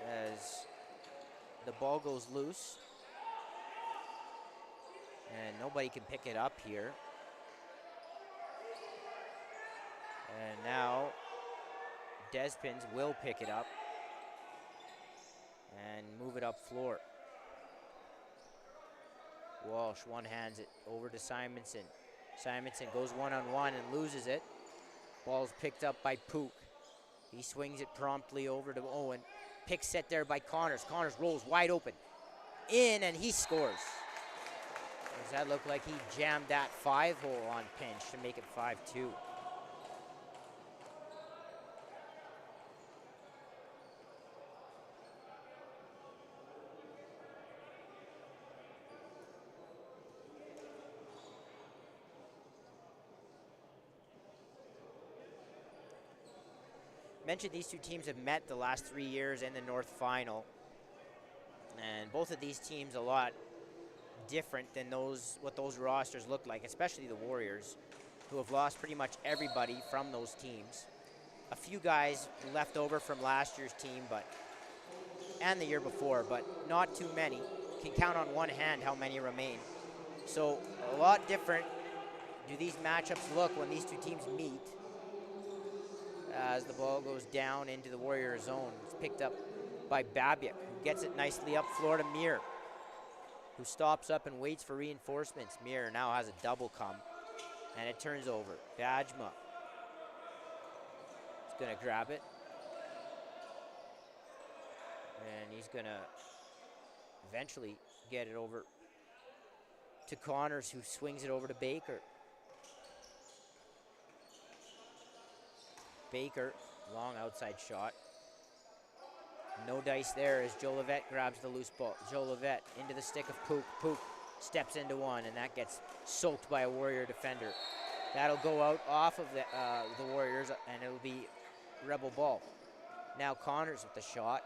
as the ball goes loose. And nobody can pick it up here. And now Despins will pick it up and move it up floor. Walsh one-hands it over to Simonson. Simonson goes one-on-one and loses it. Ball's picked up by Pook. He swings it promptly over to Owen. Pick set there by Connors. Connors rolls wide open. In, and he scores. Does that look like he jammed that 5-hole on pinch to make it 5-2? Mentioned these two teams have met the last 3 years in the North Final, and both of these teams a lot different than what those rosters look like, especially the Warriors, who have lost pretty much everybody from those teams. A few guys left over from last year's team, and the year before, but not too many. Can count on one hand how many remain. So a lot different do these matchups look when these two teams meet. As the ball goes down into the Warrior zone. It's picked up by Babiak, who gets it nicely up floor to Mir, who stops up and waits for reinforcements. Mir now has a double come, and it turns over. Bajma is going to grab it, and he's going to eventually get it over to Connors, who swings it over to Baker. Baker, long outside shot. No dice there as Jolivet grabs the loose ball. Jolivet into the stick of Pook. Pook steps into one, and that gets soaked by a Warrior defender. That'll go out off of the Warriors, and it'll be Rebel ball. Now Connors with the shot.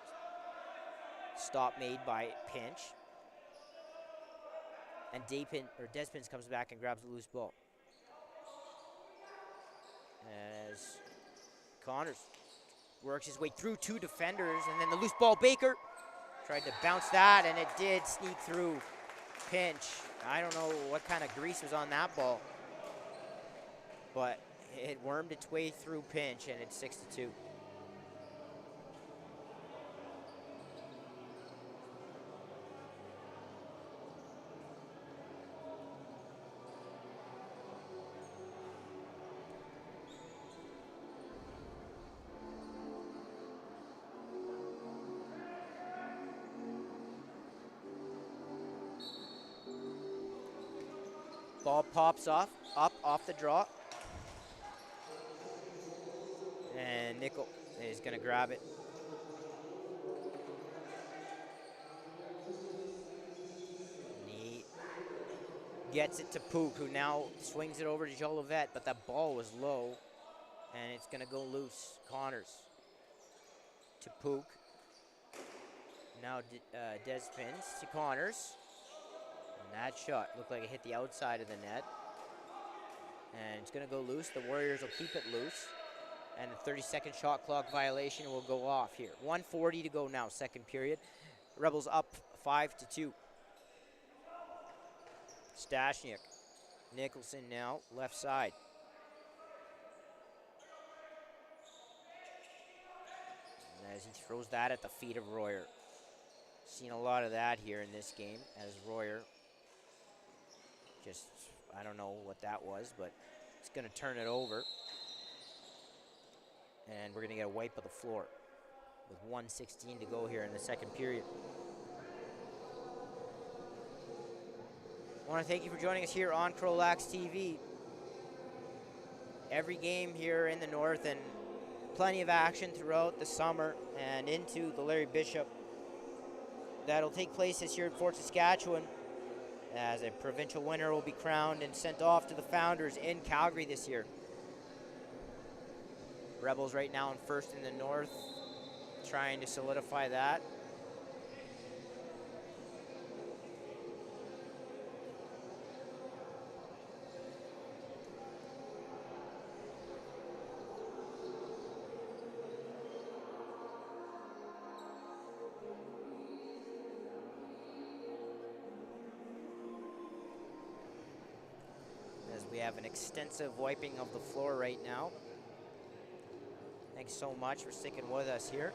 Stop made by Pinch. And Despins comes back and grabs the loose ball. As Connors works his way through two defenders, and then the loose ball, Baker tried to bounce that, and it did sneak through Pinch. I don't know what kind of grease was on that ball, but it wormed its way through Pinch, and it's 6-2. Ball pops off the draw. And Nickel is going to grab it. And he gets it to Pook, who now swings it over to Jolivet, but that ball was low, and it's going to go loose. Connors to Pook. Now Despins to Connors. And that shot looked like it hit the outside of the net. And it's going to go loose. The Warriors will keep it loose. And the 30-second shot clock violation will go off here. 1:40 to go now, second period. Rebels up 5-2. Stashniak. Nicholson now, left side. And as he throws that at the feet of Royer. Seen a lot of that here in this game as Royer just, I don't know what that was, but it's going to turn it over. And we're going to get a wipe of the floor with 1:16 to go here in the second period. I want to thank you for joining us here on CROW LAX TV. Every game here in the north and plenty of action throughout the summer and into the Larry Bishop. That'll take place this year at Fort Saskatchewan as a provincial winner will be crowned and sent off to the Founders in Calgary this year. Rebels right now in first in the north, trying to solidify that. As we have an extensive wiping of the floor right now. Thanks so much for sticking with us here.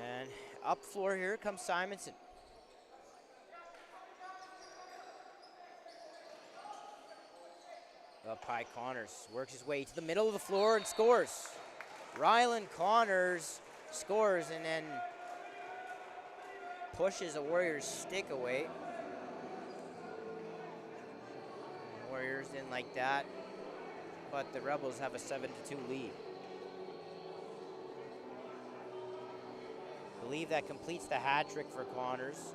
And up floor here comes Simonson. Up high, Connors works his way to the middle of the floor and scores. Rylan Connors scores and then pushes a Warriors stick away. Warriors didn't like that, but the Rebels have a 7-2 lead. I believe that completes the hat trick for Connors.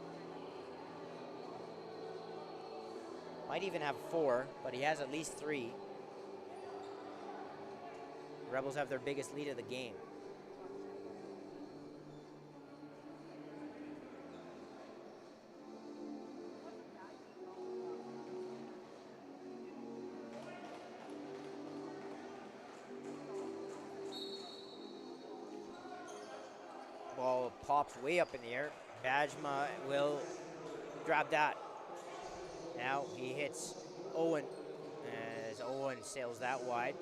Might even have 4, but he has at least 3. The Rebels have their biggest lead of the game. Ball pops way up in the air. Bajma will grab that. Now he hits Owen as Owen sails that wide.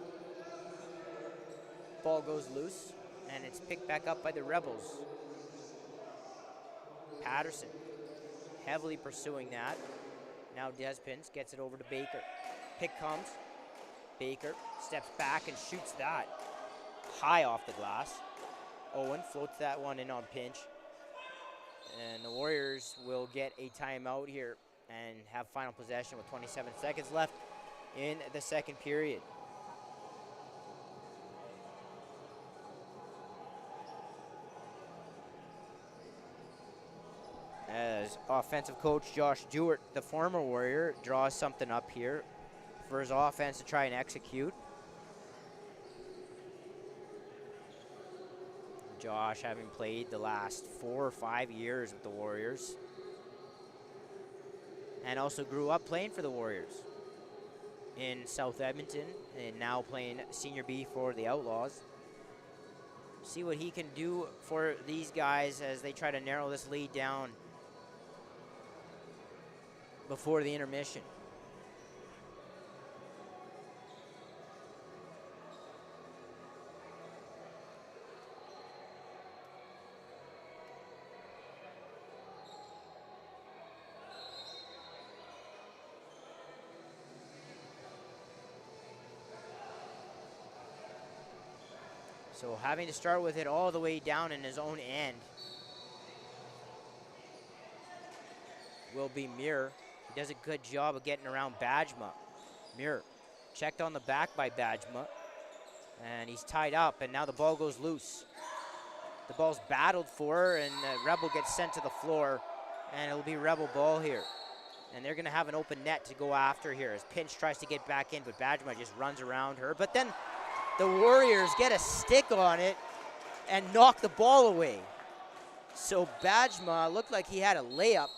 Ball goes loose, and it's picked back up by the Rebels. Patterson heavily pursuing that. Now Despins gets it over to Baker. Pick comes. Baker steps back and shoots that high off the glass. Owen floats that one in on pinch. And the Warriors will get a timeout here and have final possession with 27 seconds left in the second period. As offensive coach Josh Jewett, the former Warrior, draws something up here for his offense to try and execute. Josh having played the last 4 or 5 years with the Warriors. And also grew up playing for the Warriors in South Edmonton and now playing Senior B for the Outlaws. See what he can do for these guys as they try to narrow this lead down before the intermission. So having to start with it all the way down in his own end will be Muir. He does a good job of getting around Bajma. Muir checked on the back by Bajma, and he's tied up, and now the ball goes loose. The ball's battled for, and Rebel gets sent to the floor, and it'll be Rebel ball here. And they're gonna have an open net to go after here as Pinch tries to get back in, but Bajma just runs around her. But then the Warriors get a stick on it and knock the ball away. So Bajma looked like he had a layup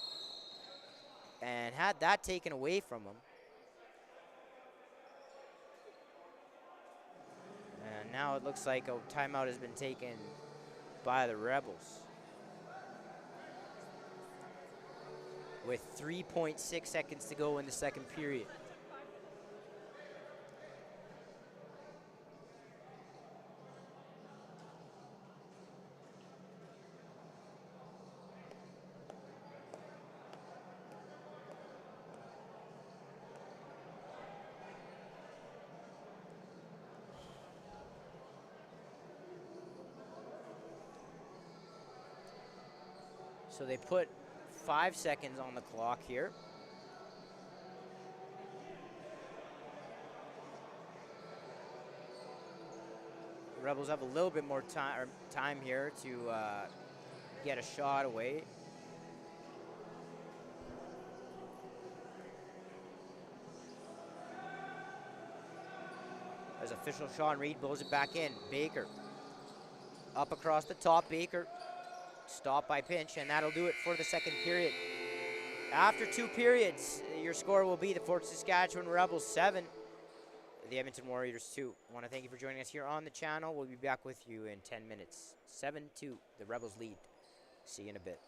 and had that taken away from him. And now it looks like a timeout has been taken by the Rebels. With 3.6 seconds to go in the second period. So they put 5 seconds on the clock here. The Rebels have a little bit more time here to get a shot away. As official Sean Reed blows it back in. Baker up across the top. Baker stopped by Pinch, and that'll do it for the second period. After 2 periods, your score will be the Fort Saskatchewan Rebels 7, the Edmonton Warriors 2. I want to thank you for joining us here on the channel. We'll be back with you in 10 minutes. 7-2, the Rebels lead. See you in a bit.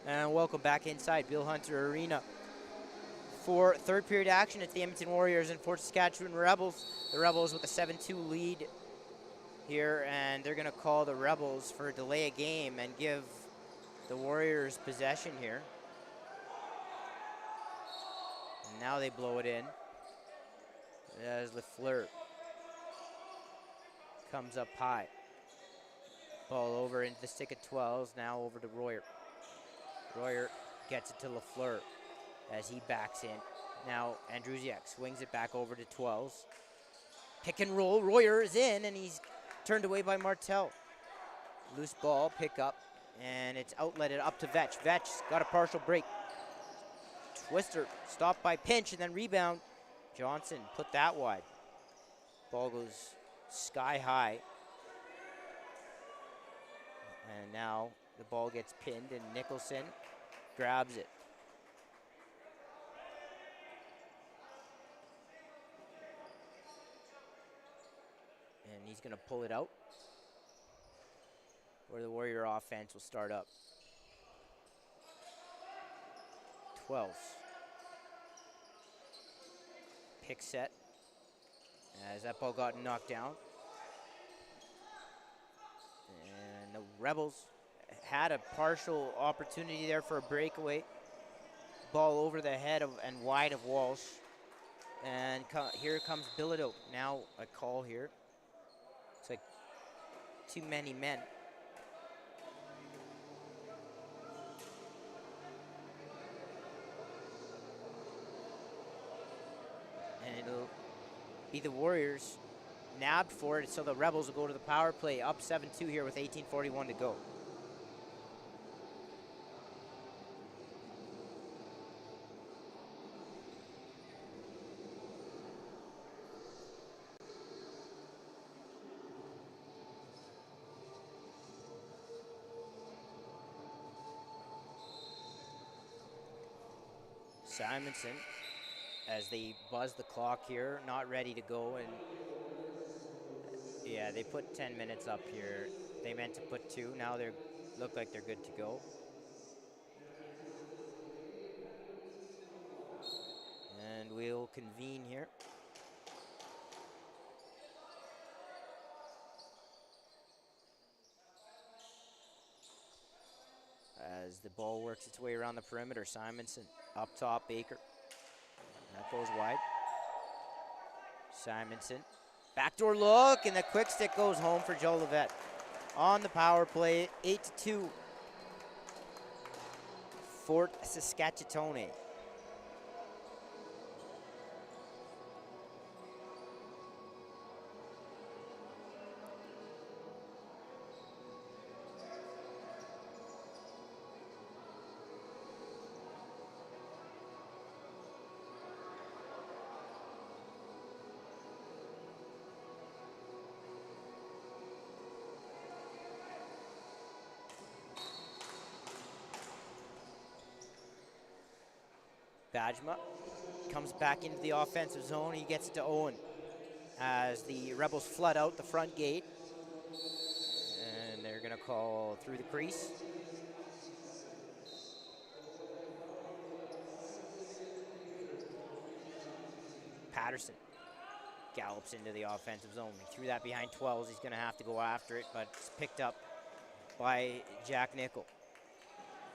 And welcome back inside Bill Hunter Arena for third period action. It's the Edmonton Warriors and Fort Saskatchewan Rebels. The Rebels with a 7-2 lead here, and they're going to call the Rebels for a delay of game and give the Warriors possession here. And now they blow it in as Lafleur comes up high. Ball over into the stick at 12s, now over to Royer. Royer gets it to Lafleur as he backs in. Now Andrusiak swings it back over to 12s. Pick and roll, Royer is in, and he's turned away by Martel. Loose ball, pick up, and it's outletted up to Vetch. Vetch's got a partial break. Twister stopped by Pinch, and then rebound. Johnson put that wide. Ball goes sky high. And now the ball gets pinned, and Nicholson grabs it. And he's going to pull it out, where the Warrior offense will start up. 12s. Pick set as that ball got knocked down. And the Rebels had a partial opportunity there for a breakaway. Ball over the head of and wide of Walsh. And here comes Bilodeau. Now a call here. It's like too many men. And it'll be the Warriors nabbed for it, so the Rebels will go to the power play, up 7-2 here with 18:41 to go. Simonson, as they buzz the clock here, not ready to go, and yeah, they put 10 minutes up here. They meant to put 2. Now they look like they're good to go. And we'll convene here. As the ball works its way around the perimeter, Simonson up top, Baker. That goes wide. Simonson, backdoor look, and the quick stick goes home for Joe Levette. On the power play, 8-2. Fort Saskatchewan. Bajma comes back into the offensive zone. He gets it to Owen as the Rebels flood out the front gate. And they're going to call through the crease. Patterson gallops into the offensive zone. He threw that behind 12s. He's going to have to go after it, but it's picked up by Jack Nickel.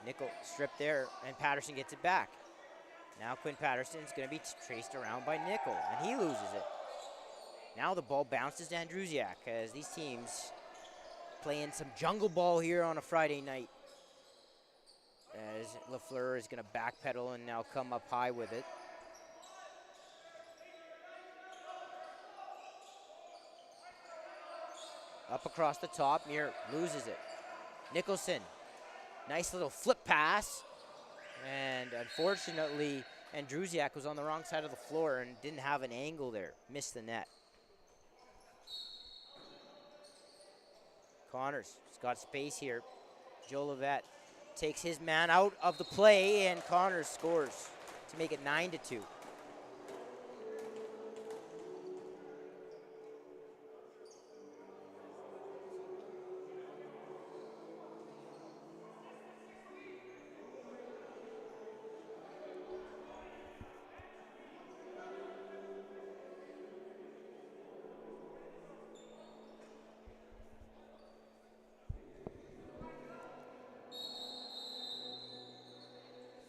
Nickel stripped there, and Patterson gets it back. Now Quinn Patterson's going to be traced around by Nickel, and he loses it. Now the ball bounces to Andrusiak as these teams playing some jungle ball here on a Friday night. As Lafleur is going to backpedal and now come up high with it. Up across the top, Muir loses it. Nicholson, nice little flip pass. And unfortunately, Andrusiak was on the wrong side of the floor and didn't have an angle there. Missed the net. Connors has got space here. Joe Levette takes his man out of the play, and Connors scores to make it 9-2.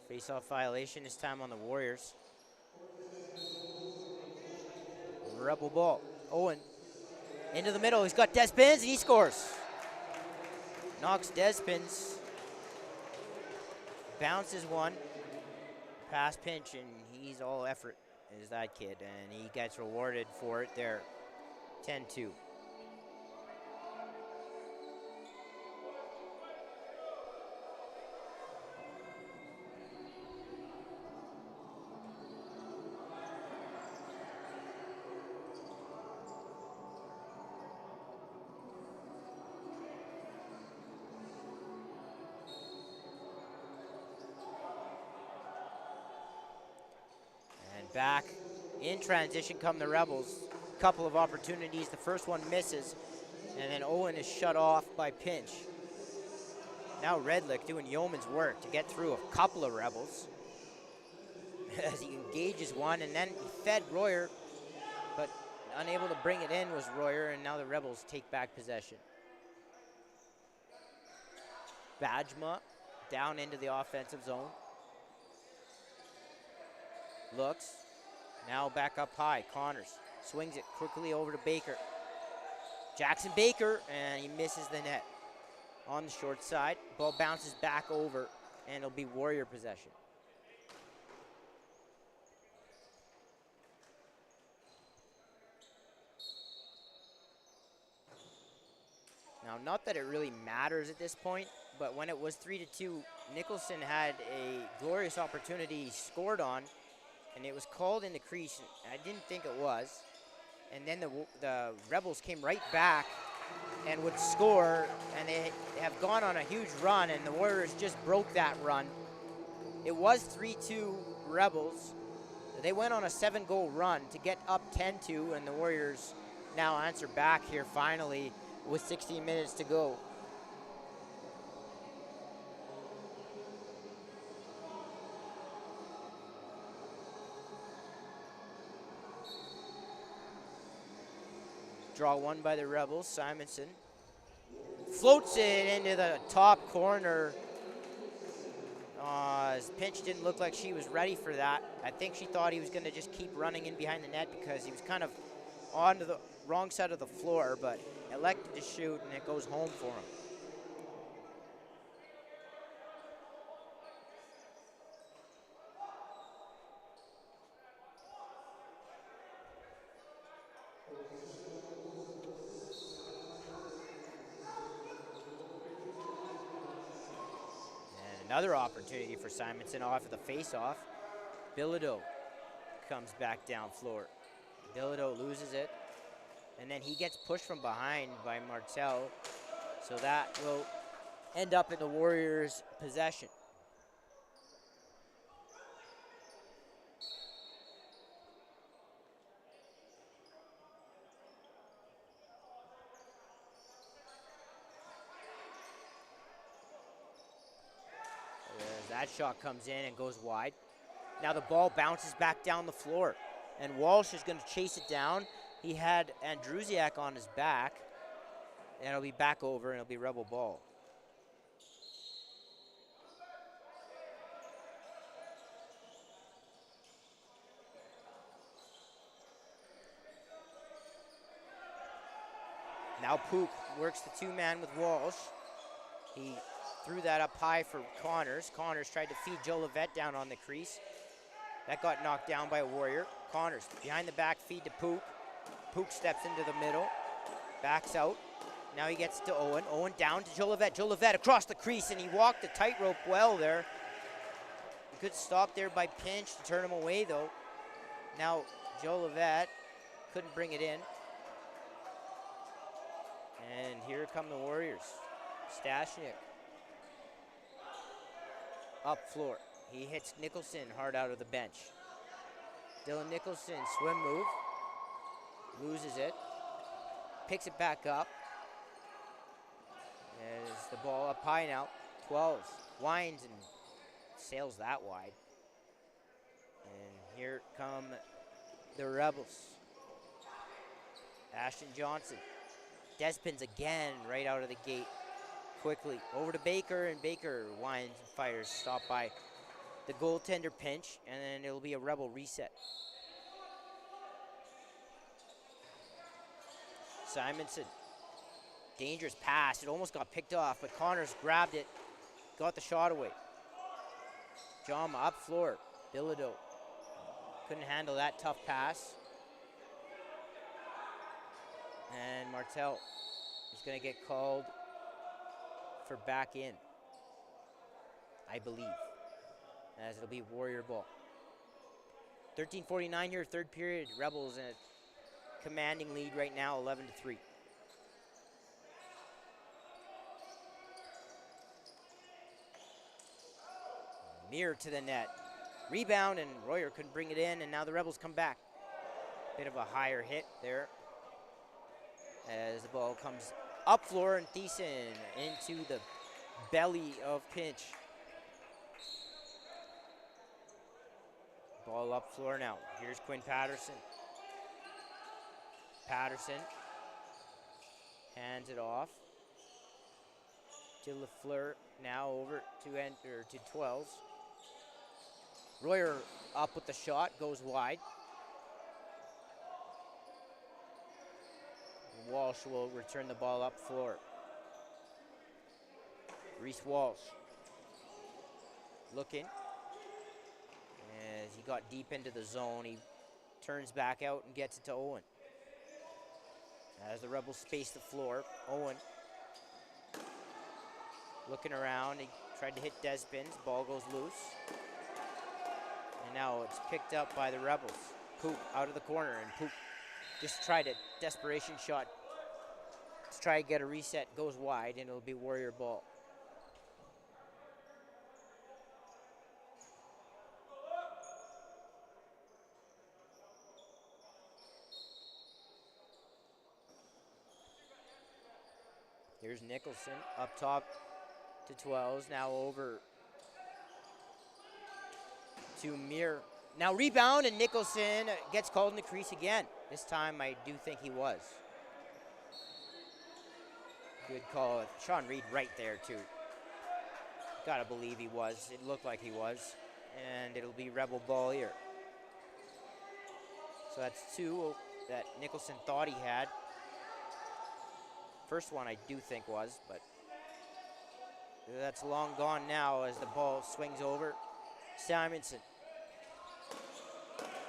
Face-off violation, this time on the Warriors. Rebel ball. Owen into the middle. He's got Despins, and he scores. Knocks Despins. Bounces one. Pass pinch, and he's all effort, is that kid. And he gets rewarded for it there. 10-2. Back in transition come the Rebels. Couple of opportunities. The first one misses, and then Owen is shut off by pinch. Now Redlick doing yeoman's work to get through a couple of Rebels as he engages one, and then he fed Royer, but unable to bring it in was Royer, and now the Rebels take back possession. Bajma down into the offensive zone. Looks, now back up high. Connors swings it quickly over to Baker. Jackson Baker, and he misses the net on the short side. Ball bounces back over, and it'll be Warrior possession. Now, not that it really matters at this point, but when it was 3-2, Nicholson had a glorious opportunity he scored on, and it was called in the crease, and I didn't think it was. And then the Rebels came right back and would score, and they have gone on a huge run, and the Warriors just broke that run. It was 3-2 Rebels. They went on a 7-goal run to get up 10-2, and the Warriors now answer back here finally with 16 minutes to go. Draw one by the Rebels. Simonson floats it into the top corner. His pinch didn't look like she was ready for that. I think she thought he was going to just keep running in behind the net because he was kind of on the wrong side of the floor, but elected to shoot, and it goes home for him. Another opportunity for Simonson off of the face-off. Bilodeau comes back down floor. Bilodeau loses it, and then he gets pushed from behind by Martel, so that will end up in the Warriors' possession. That shot comes in and goes wide. Now the ball bounces back down the floor, and Walsh is going to chase it down. He had Andrusiak on his back, and it'll be back over, and it'll be Rebel ball. Now Pook works the two-man with Walsh. He threw that up high for Connors. Connors tried to feed Joe Levette down on the crease. That got knocked down by a Warrior. Connors behind the back feed to Pook. Pook steps into the middle, backs out. Now he gets to Owen. Owen down to Joe Levette. Joe Levette across the crease, and he walked the tightrope well there. Good stop there by Pinch to turn him away, though. Now Joe Levette couldn't bring it in. And here come the Warriors. Stashnik up floor. He hits Nicholson hard out of the bench. Dylan Nicholson, swim move. Loses it. Picks it back up. As the ball up high now. 12. Winds and sails that wide. And here come the Rebels. Ashton Johnson. Despins again right out of the gate. Quickly over to Baker, and Baker winds and fires, stopped by the goaltender pinch, and then it'll be a Rebel reset. Simonson, dangerous pass. It almost got picked off, but Connors grabbed it, got the shot away. Jama up floor, Bilodeau couldn't handle that tough pass. And Martel is going to get called for back in, I believe, as it'll be Warrior ball. 13:49 here, third period. Rebels in a commanding lead right now, 11-3. Mirror to the net. Rebound, and Royer couldn't bring it in, and now the Rebels come back. Bit of a higher hit there as the ball comes up floor, and Thiessen into the belly of Pinch. Ball up floor now. Here's Quinn Patterson. Patterson hands it off to Lafleur, now over to 12s. Royer up with the shot, goes wide. Walsh will return the ball up floor. Reese Walsh looking. As he got deep into the zone, he turns back out and gets it to Owen. As the Rebels space the floor, Owen looking around. He tried to hit Desbins. Ball goes loose. And now it's picked up by the Rebels. Poop out of the corner, and Poop just tried a desperation shot to try to get a reset. Goes wide, and it'll be Warrior ball. Here's Nicholson up top to 12s, now over to Muir. Now rebound, and Nicholson gets called in the crease again. This time I do think he was. Good call. Sean Reed right there too. Gotta believe he was. It looked like he was. And it'll be Rebel ball here. So that's two that Nicholson thought he had. First one I do think was, but that's long gone now as the ball swings over. Simonson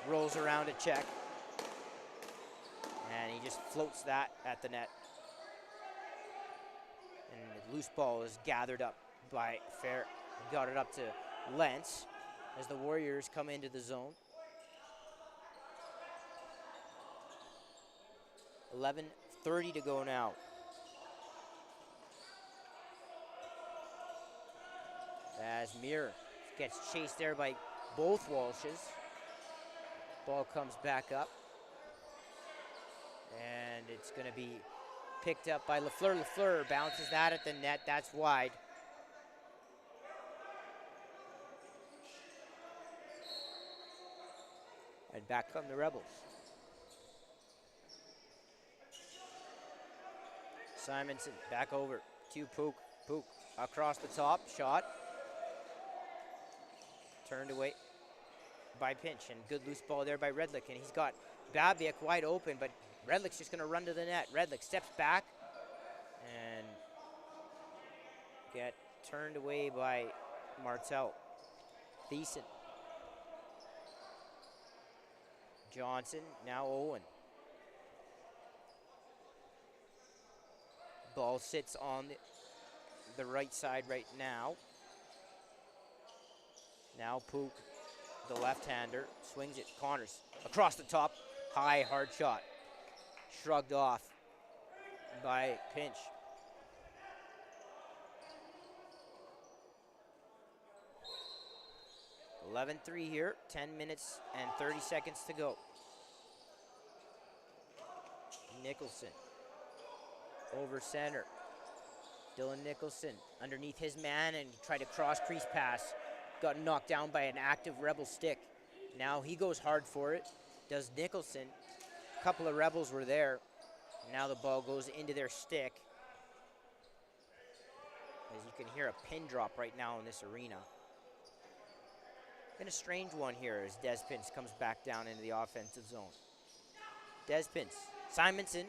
rolls around a check, and he just floats that at the net. And the loose ball is gathered up by Fair. He got it up to Lentz as the Warriors come into the zone. 11:30 to go now. As Muir gets chased there by both Walshes. Ball comes back up. And it's going to be picked up by Lafleur. Lafleur bounces that at the net. That's wide. And back come the Rebels. Simonson back over to Pook. Pook across the top. Shot. Turned away by Pinch, and good loose ball there by Redlick, and he's got Babiak wide open, but Redlick's just going to run to the net. Redlick steps back and get turned away by Martel. Thiessen. Johnson, now Owen. Ball sits on the right side right now. Now Pook, the left-hander, swings it. Connors across the top. High, hard shot. Shrugged off by Pinch. (11-3) here. 10 minutes and 30 seconds to go. Nicholson over center. Dylan Nicholson underneath his man and tried to cross crease pass. Got knocked down by an active Rebel stick. Now he goes hard for it. Does Nicholson. A couple of Rebels were there. Now the ball goes into their stick. As you can hear a pin drop right now in this arena. Been a strange one here as Despins comes back down into the offensive zone. Despins, Simonson,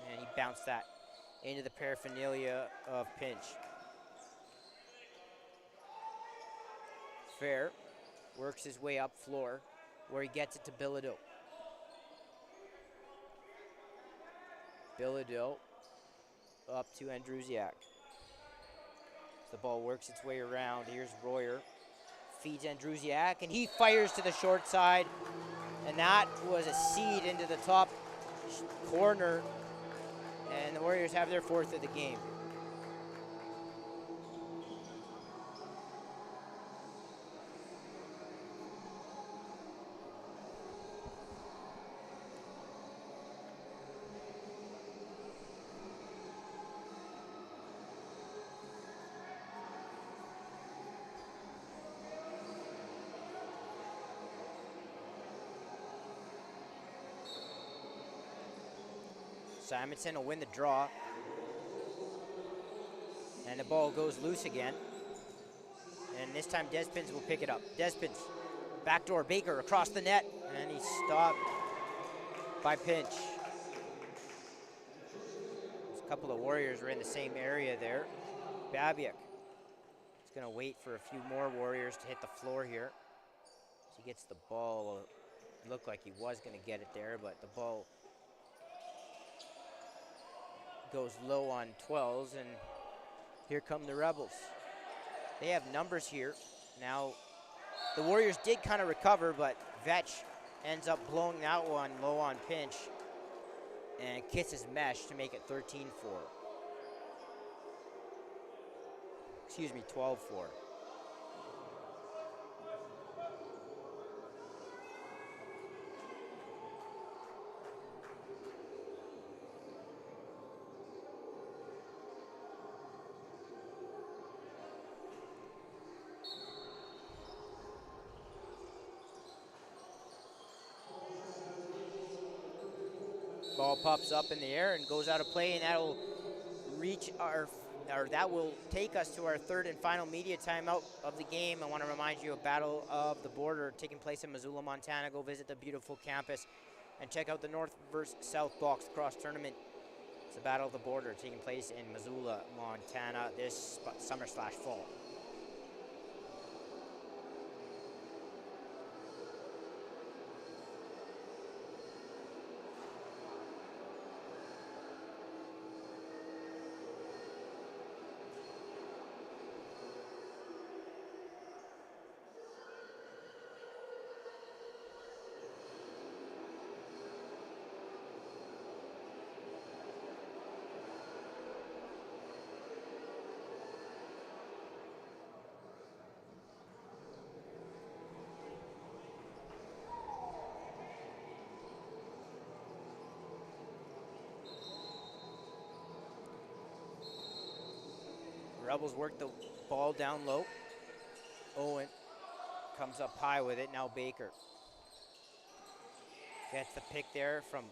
and he bounced that into the paraphernalia of Pinch. Fair works his way up floor where he gets it to Bilodeau. Bilodeau up to Andrusiak. The ball works its way around. Here's Royer. Feeds Andrusiak, and he fires to the short side. And that was a seed into the top corner. And the Warriors have their 4th of the game. Simonson will win the draw. And the ball goes loose again. And this time Despins will pick it up. Despins, backdoor Baker across the net. And he's stopped by Pinch. There's a couple of Warriors were in the same area there. Babiak is going to wait for a few more Warriors to hit the floor here. As he gets the ball. It looked like he was going to get it there, but the ball goes low on 12s, and here come the Rebels. They have numbers here. Now, the Warriors did kind of recover, but Vetch ends up blowing that one low on Pinch and kisses mesh to make it 13-4. Excuse me, 12-4. Ball pops up in the air and goes out of play, and that'll reach that will take us to our 3rd and final media timeout of the game. I want to remind you of Battle of the Border taking place in Missoula, Montana. Go visit the beautiful campus and check out the North versus South box lacrosse tournament. It's the Battle of the Border taking place in Missoula, Montana this summer/fall. Rebels work the ball down low. Owen comes up high with it. Now Baker gets the pick there from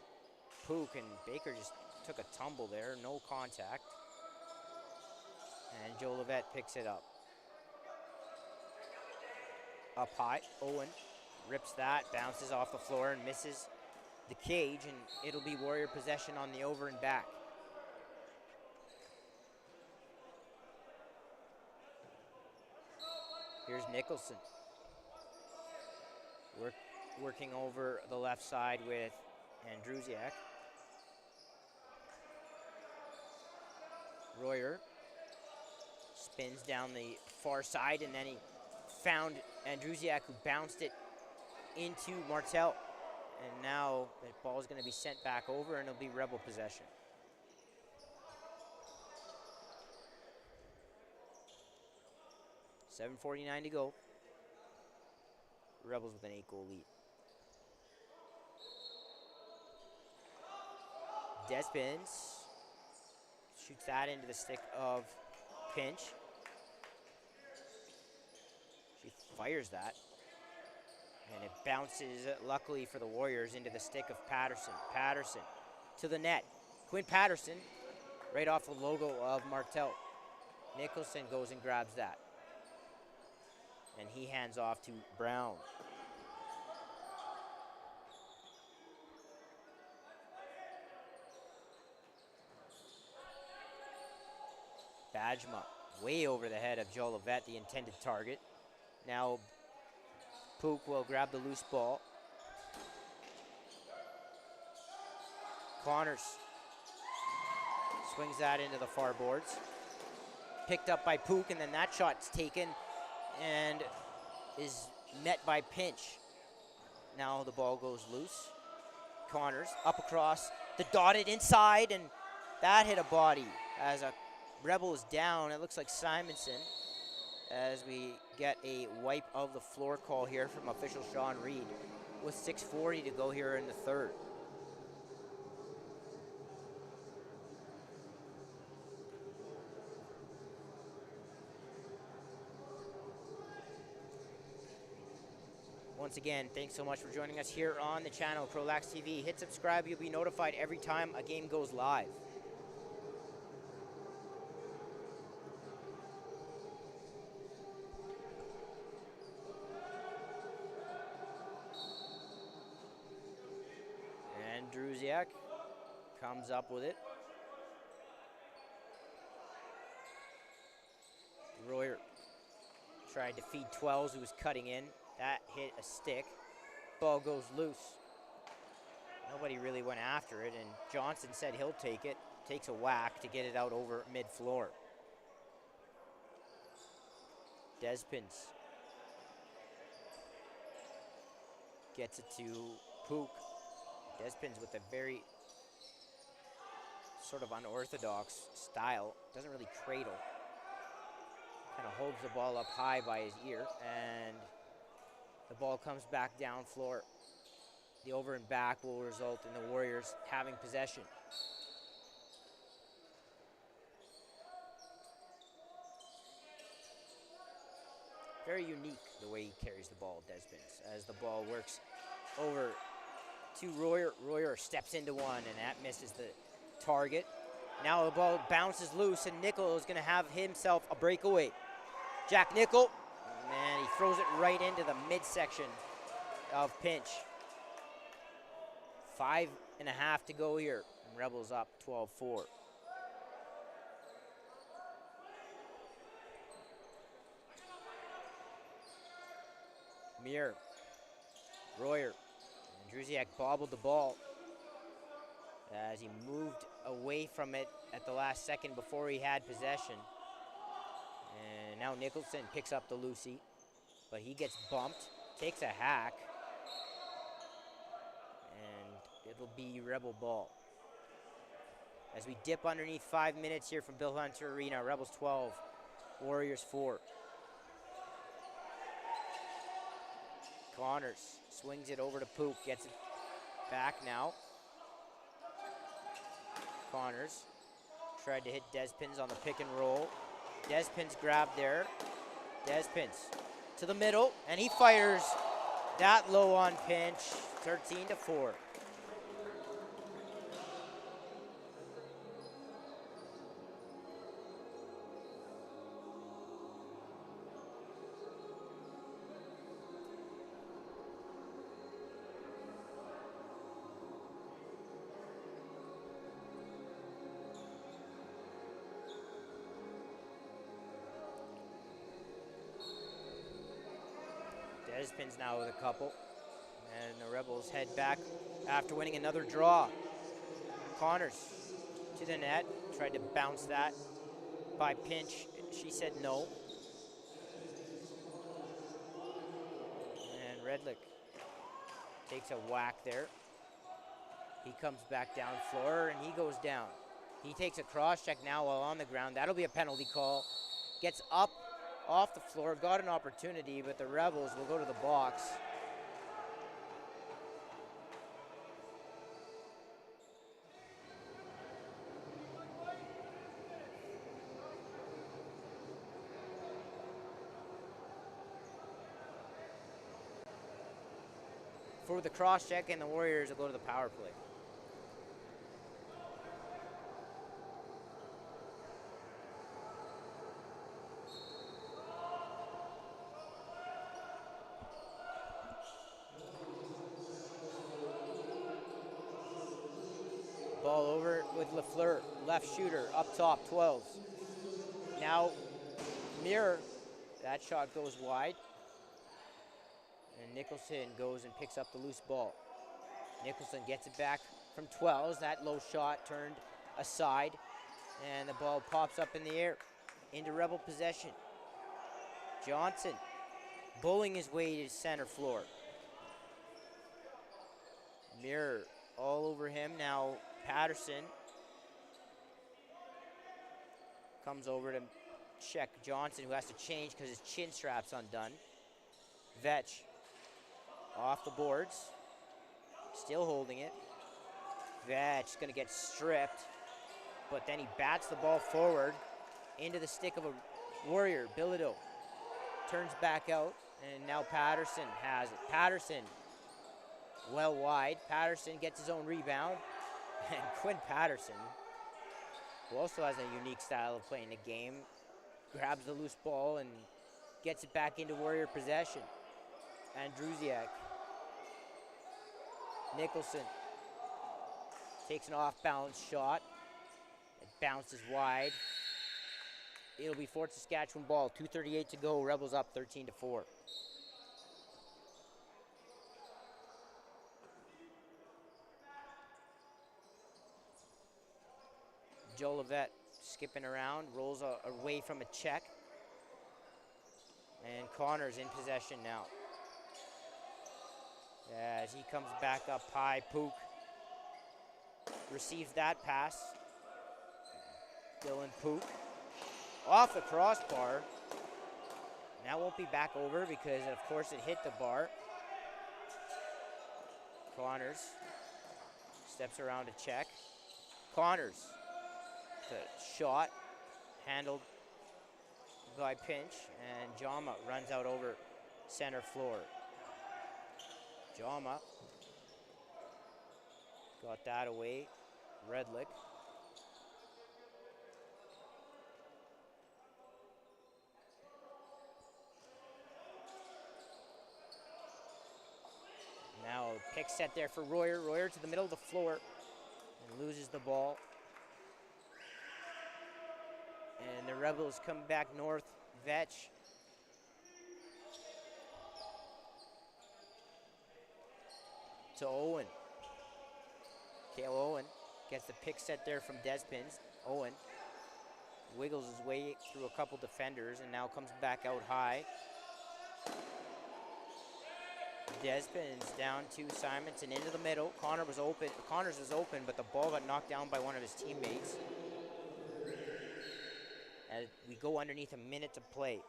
Pook, and Baker just took a tumble there. No contact. And Joe Levette picks it up. Up high. Owen rips that, bounces off the floor and misses the cage, and it'll be Warrior possession on the over and back. Here's Nicholson. Working over the left side with Andrusiak. Royer spins down the far side, and then he found Andrusiak, who bounced it into Martel. And now the ball is going to be sent back over, and it'll be Rebel possession. .7:49 to go. Rebels with an 8-goal lead. Despins shoots that into the stick of Pinch. She fires that. And it bounces, luckily for the Warriors, into the stick of Patterson. Patterson to the net. Quinn Patterson, right off the logo of Martel. Nicholson goes and grabs that. And he hands off to Brown. Bajma way over the head of Jolivet, the intended target. Now Pook will grab the loose ball. Connors swings that into the far boards. Picked up by Pook, and then that shot's taken and is met by Pinch. Now the ball goes loose. Connors up across the dotted inside, and that hit a body as a Rebel is down. It looks like Simonson, as we get a wipe of the floor call here from official Sean Reed with 6:40 to go here in the third. Once again, thanks so much for joining us here on the channel, CROW LAX TV. Hit subscribe, you'll be notified every time a game goes live. And Druziak comes up with it. Royer tried to feed 12s, who was cutting in. That hit a stick. Ball goes loose. Nobody really went after it, and Johnson said he'll take it. Takes a whack to get it out over mid-floor. Despins gets it to Pook. Despins with a very sort of unorthodox style. Doesn't really cradle. Kind of holds the ball up high by his ear, and the ball comes back down floor. The over and back will result in the Warriors having possession. Very unique the way he carries the ball, Despins, as the ball works over to Royer. Royer steps into one, and that misses the target. Now the ball bounces loose, and Nickel is going to have himself a breakaway. Jack Nickel, man, he throws it right into the midsection of Pinch. 5.5 to go here, and Rebels up 12-4. Muir, Royer, and Druziak bobbled the ball as he moved away from it at the last second before he had possession. And now Nicholson picks up the loosie, but he gets bumped, takes a hack, and it'll be Rebel ball. As we dip underneath 5 minutes here from Bill Hunter Arena, Rebels 12, Warriors 4. Connors swings it over to Pook, gets it back now. Connors tried to hit Despins on the pick and roll. Despins grabbed there. Despins to the middle, and he fires that low on Pinch, 13-4. Despins now with a couple, and the Rebels head back after winning another draw. Connors to the net, tried to bounce that by Pinch. She said no. And Redlick takes a whack there. He comes back down floor, and he goes down. He takes a cross check now while on the ground. That'll be a penalty call. Gets up off the floor, got an opportunity, but the Rebels will go to the box. For the cross check, and the Warriors will go to the power play. with Lafleur, left shooter, up top, 12. Now, Mirror, that shot goes wide. And Nicholson goes and picks up the loose ball. Nicholson gets it back from 12. That low shot turned aside. And the ball pops up in the air into Rebel possession. Johnson bowling his way to center floor. Mirror all over him. Now Patterson comes over to check Johnson, who has to change because his chin strap's undone. Vetch off the boards, still holding it. Vetch going to get stripped, but then he bats the ball forward into the stick of a Warrior. Bilodeau turns back out, and now Patterson has it. Patterson well wide. Patterson gets his own rebound, and Quinn Patterson, who also has a unique style of playing the game, grabs the loose ball and gets it back into Warrior possession. Andrusiak. Nicholson takes an off-balance shot. It bounces wide. It'll be Fort Saskatchewan ball. 2:38 to go. Rebels up 13-4. Joe Levette skipping around, rolls away from a check. And Connors in possession now. As he comes back up high, Pook receives that pass. Dylan Pook off the crossbar. That won't be back over because, of course, it hit the bar. Connors steps around to check. Connors, the shot handled by Pinch, and Jama runs out over center floor. Jama got that away. Redlick. Now a pick set there for Royer. Royer to the middle of the floor and loses the ball. And the Rebels come back north. Vetch to Owen. Cale Owen gets the pick set there from Despins. Owen wiggles his way through a couple defenders and now comes back out high. Despins down to Simonson into the middle. Connors was open, but the ball got knocked down by one of his teammates. As we go underneath a minute to play.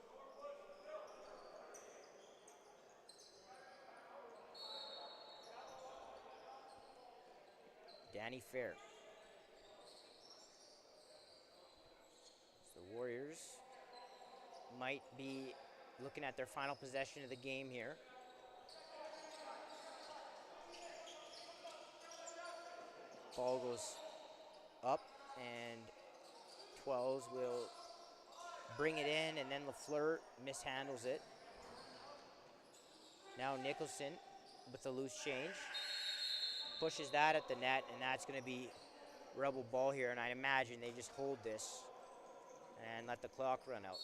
Danny Fair. So the Warriors might be looking at their final possession of the game here. Ball goes up and 12s will bring it in, and then Lafleur mishandles it. Now Nicholson with the loose change. Pushes that at the net, and that's going to be Rebel ball here, and I imagine they just hold this and let the clock run out.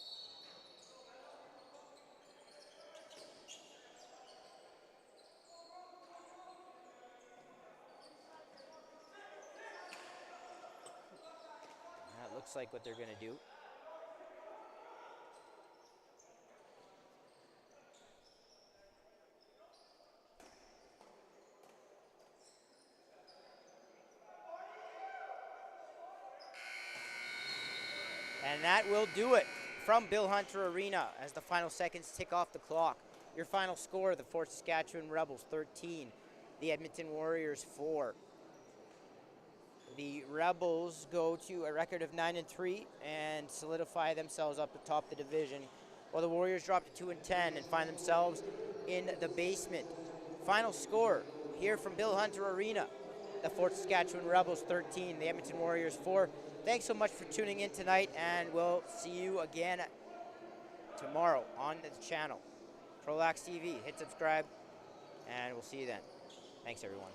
That looks like what they're going to do. And that will do it from Bill Hunter Arena as the final seconds tick off the clock. Your final score, the Fort Saskatchewan Rebels 13, the Edmonton Warriors 4. The Rebels go to a record of 9-3 and solidify themselves up atop the division, while the Warriors drop to 2-10 and find themselves in the basement. Final score here from Bill Hunter Arena, the Fort Saskatchewan Rebels 13, the Edmonton Warriors 4. Thanks so much for tuning in tonight, and we'll see you again tomorrow on the channel. CROW LAX TV. Hit subscribe, and we'll see you then. Thanks, everyone.